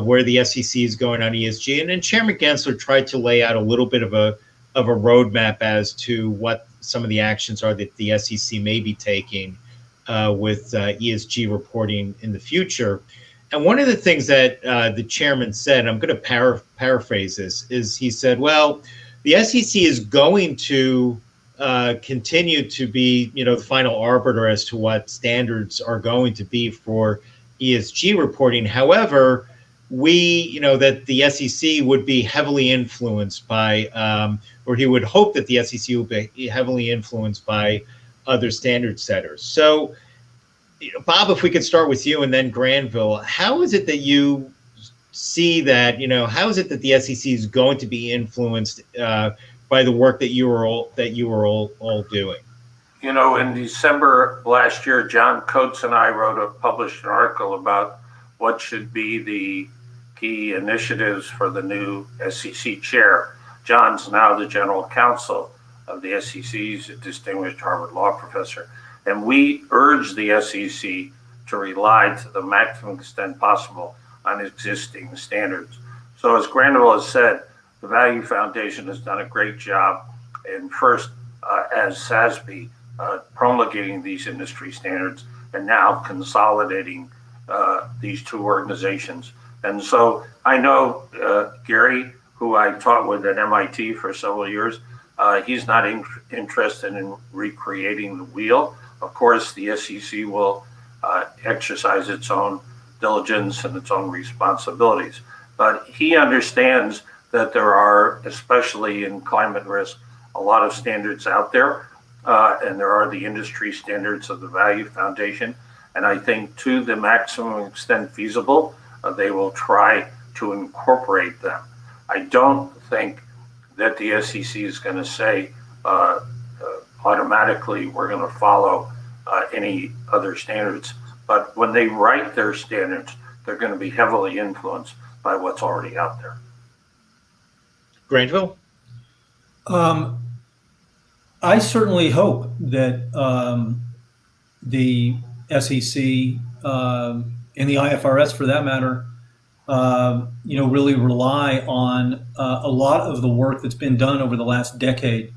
where the SEC is going on ESG. And then Chairman Gensler tried to lay out a little bit of a roadmap as to what some of the actions are that the SEC may be taking with ESG reporting in the future. And one of the things that the chairman said, I'm going to paraphrase this, is he said, well, the SEC is going to continue to be, the final arbiter as to what standards are going to be for ESG reporting. However, that the SEC would be heavily influenced by, or he would hope that the SEC would be heavily influenced by other standard setters. So, Bob, if we could start with you and then Granville, how is it that you see that, how is it that the SEC is going to be influenced by the work that you were all doing? In December last year, John Coates and I published an article about what should be the key initiatives for the new SEC chair. John's now the general counsel of the SEC. He's a distinguished Harvard Law professor. And we urge the SEC to rely to the maximum extent possible on existing standards. So as Granville has said, the Value Foundation has done a great job in first, as SASB, promulgating these industry standards, and now consolidating these two organizations. And so I know Gary, who I taught with at MIT for several years, he's not interested in recreating the wheel. Of course, the SEC will exercise its own diligence and its own responsibilities. But he understands that there are, especially in climate risk, a lot of standards out there, and there are the industry standards of the Value Foundation. And I think to the maximum extent feasible, they will try to incorporate them. I don't think that the SEC is going to say automatically we're going to follow any other standards. But when they write their standards, they're going to be heavily influenced by what's already out there. Granville? I certainly hope that the SEC and the IFRS, for that matter, really rely on a lot of the work that's been done over the last decade,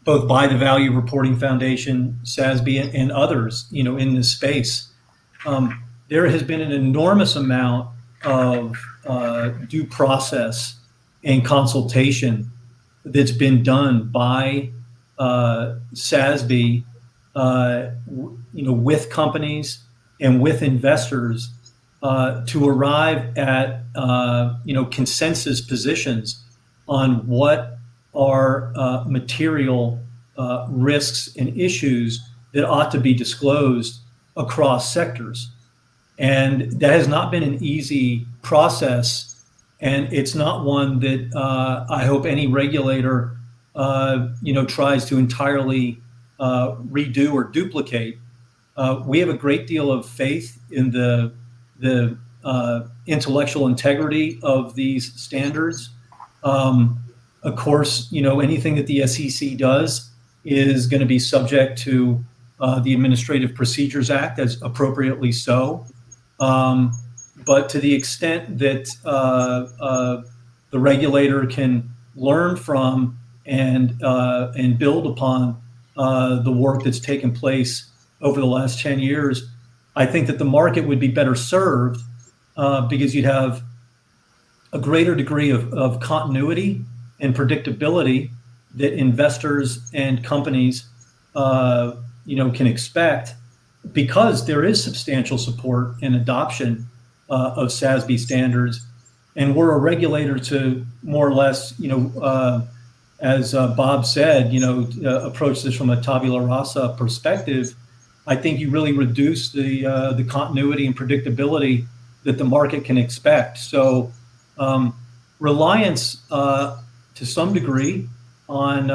both by the Value Reporting Foundation, SASB, and others, in this space. There has been an enormous amount of due process and consultation that's been done by SASB, with companies and with investors to arrive at consensus positions on what are material risks and issues that ought to be disclosed across sectors. And that has not been an easy process, and it's not one that I hope any regulator tries to entirely redo or duplicate. We have a great deal of faith in the intellectual integrity of these standards. Of course, anything that the SEC does is going to be subject to the Administrative Procedures Act, as appropriately so. But to the extent that the regulator can learn from and build upon the work that's taken place over the last 10 years, I think that the market would be better served because you'd have a greater degree of continuity and predictability that investors and companies can expect, because there is substantial support and adoption of SASB standards. And we're a regulator to more or less, as Bob said, approach this from a tabula rasa perspective. I think you really reduce the continuity and predictability that the market can expect. So reliance to some degree on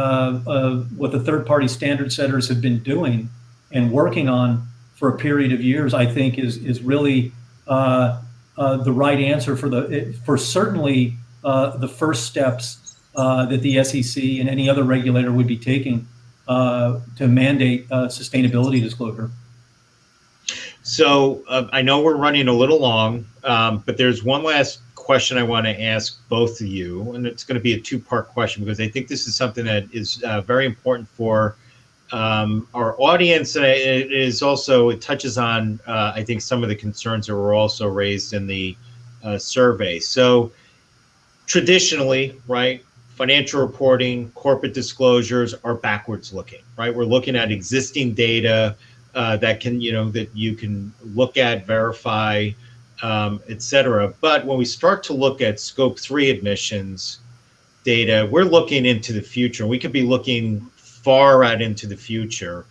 what the third-party standard setters have been doing and working on for a period of years, I think is really the right answer for certainly the first steps that the SEC and any other regulator would be taking to mandate sustainability disclosure. So I know we're running a little long, but there's one last question I want to ask both of you, and it's going to be a two-part question because I think this is something that is very important for our audience, and it touches on I think some of the concerns that were also raised in the survey. So traditionally, right, financial reporting, corporate disclosures are backwards looking, right? We're looking at existing data that you can look at, verify, et cetera. But when we start to look at scope 3 emissions data, we're looking into the future. We could be looking far out into the future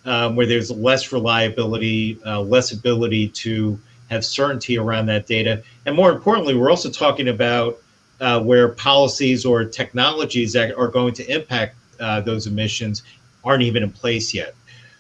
where there's less reliability, less ability to have certainty around that data. And more importantly, we're also talking about where policies or technologies that are going to impact those emissions aren't even in place yet.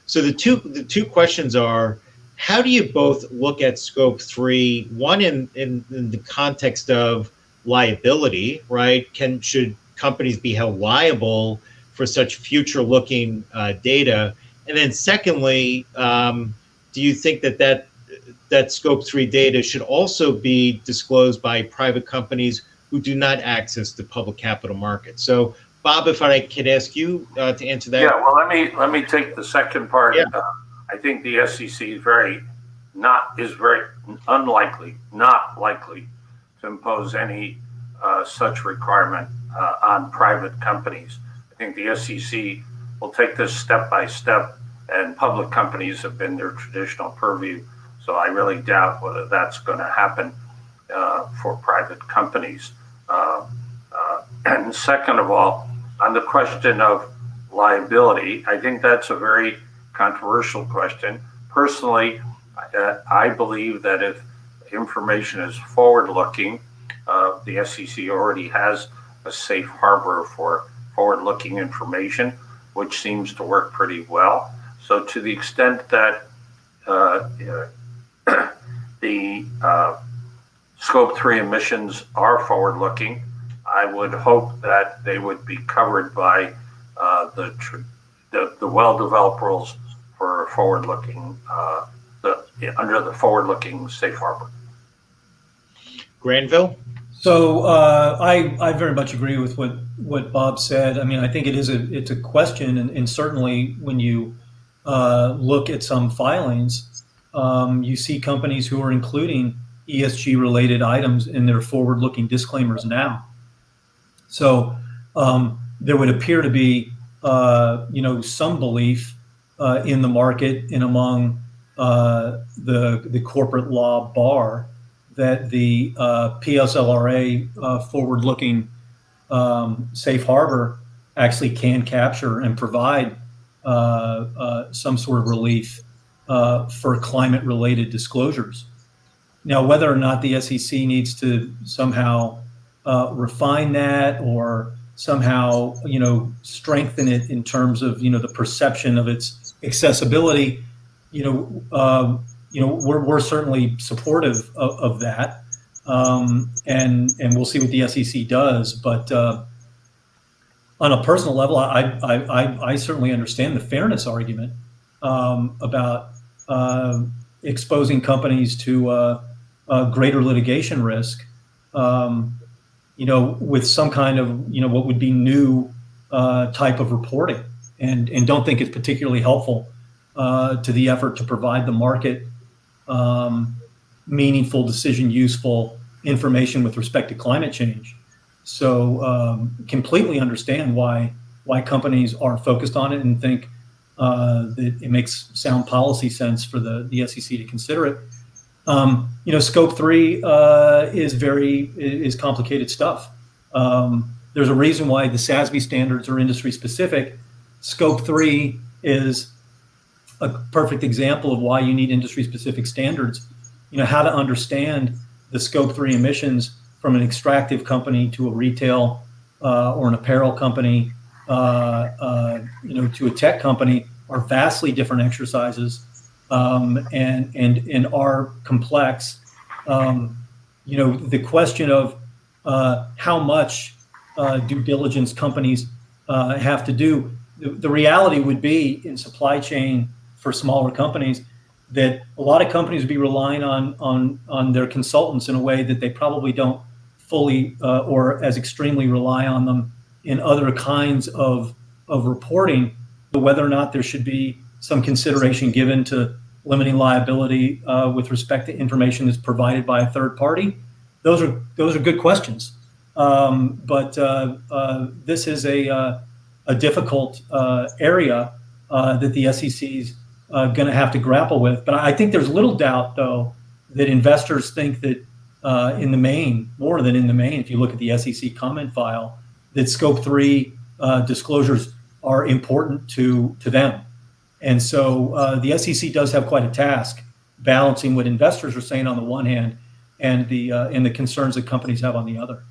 So the two questions are, how do you both look at scope 3, one in the context of liability, right? Should companies be held liable for such future looking data? And then secondly, do you think that Scope 3 data should also be disclosed by private companies who do not access the public capital market? So, Bob, if I could ask you to answer that. Yeah, well, let me take the second part. Yeah. I think the SEC is very not likely to impose any such requirement on private companies. I think the SEC will take this step by step, and public companies have been their traditional purview. So I really doubt whether that's going to happen for private companies. And second of all, on the question of liability, I think that's a very controversial question. Personally, I believe that if information is forward-looking, the SEC already has a safe harbor for forward-looking information, which seems to work pretty well. So to the extent that the Scope 3 emissions are forward-looking, I would hope that they would be covered by the well-developed rules for forward-looking, under the forward-looking safe harbor. Granville? So I very much agree with what Bob said. I mean, I think it's a question, and certainly when you look at some filings, you see companies who are including ESG-related items in their forward-looking disclaimers now. So there would appear to be, some belief in the market and among the corporate law bar that the PSLRA forward-looking safe harbor actually can capture and provide some sort of relief for climate-related disclosures. Now, whether or not the SEC needs to somehow refine that or somehow, strengthen it in terms of, the perception of its accessibility, we're certainly supportive of that, and we'll see what the SEC does. But on a personal level, I certainly understand the fairness argument about exposing companies to greater litigation risk, with some kind of, what would be new type of reporting, and don't think it's particularly helpful to the effort to provide the market meaningful, useful information with respect to climate change. So completely understand why companies are focused on it and think that it makes sound policy sense for the SEC to consider it. Scope 3 is complicated stuff. There's a reason why the SASB standards are industry specific. Scope 3 is a perfect example of why you need industry specific standards. How to understand the Scope 3 emissions from an extractive company to a retail or an apparel company, to a tech company are vastly different exercises, and are complex. The question of how much due diligence companies have to do, the reality would be in supply chain for smaller companies that a lot of companies would be relying on their consultants in a way that they probably don't fully or as extremely rely on them in other kinds of reporting. But whether or not there should be some consideration given to limiting liability with respect to information that's provided by a third party, those are good questions. But this is a difficult area that the SEC's going to have to grapple with. But I think there's little doubt, though, that investors think that in the main, more than in the main, if you look at the SEC comment file, that Scope 3 disclosures are important to them. And so the SEC does have quite a task balancing what investors are saying on the one hand and the concerns that companies have on the other.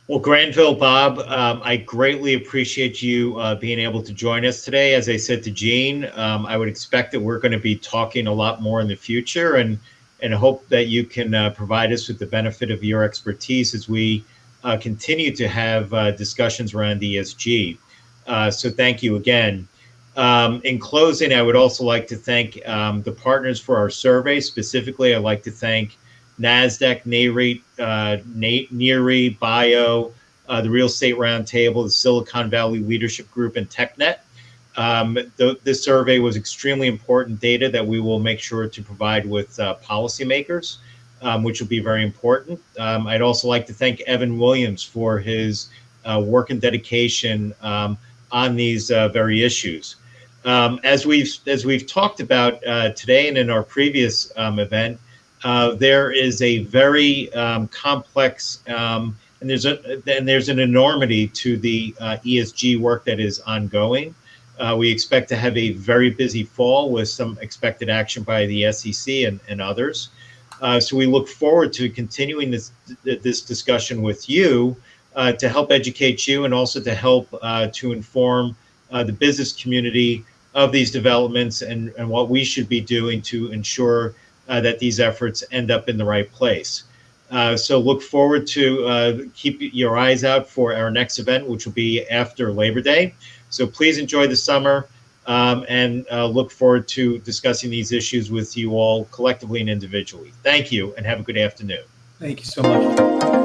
Well, Granville, Bob, I greatly appreciate you being able to join us today. As I said to Jean, I would expect that we're going to be talking a lot more in the future, and hope that you can provide us with the benefit of your expertise as we continue to have discussions around ESG. So thank you again. In closing, I would also like to thank the partners for our survey. Specifically, I'd like to thank NASDAQ, NAREIT, BIO, the Real Estate Roundtable, the Silicon Valley Leadership Group, and TechNet. This survey was extremely important data that we will make sure to provide with policymakers, which will be very important. I'd also like to thank Evan Williams for his work and dedication on these very issues. As we've talked about today and in our previous event, there is a very complex and there's an enormity to the ESG work that is ongoing. We expect to have a very busy fall with some expected action by the SEC and others. So we look forward to continuing this discussion with you to help educate you and also to help to inform the business community of these developments and what we should be doing to ensure that these efforts end up in the right place. So look forward to keep your eyes out for our next event, which will be after Labor Day. So please enjoy the summer and look forward to discussing these issues with you all collectively and individually. Thank you and have a good afternoon. Thank you so much.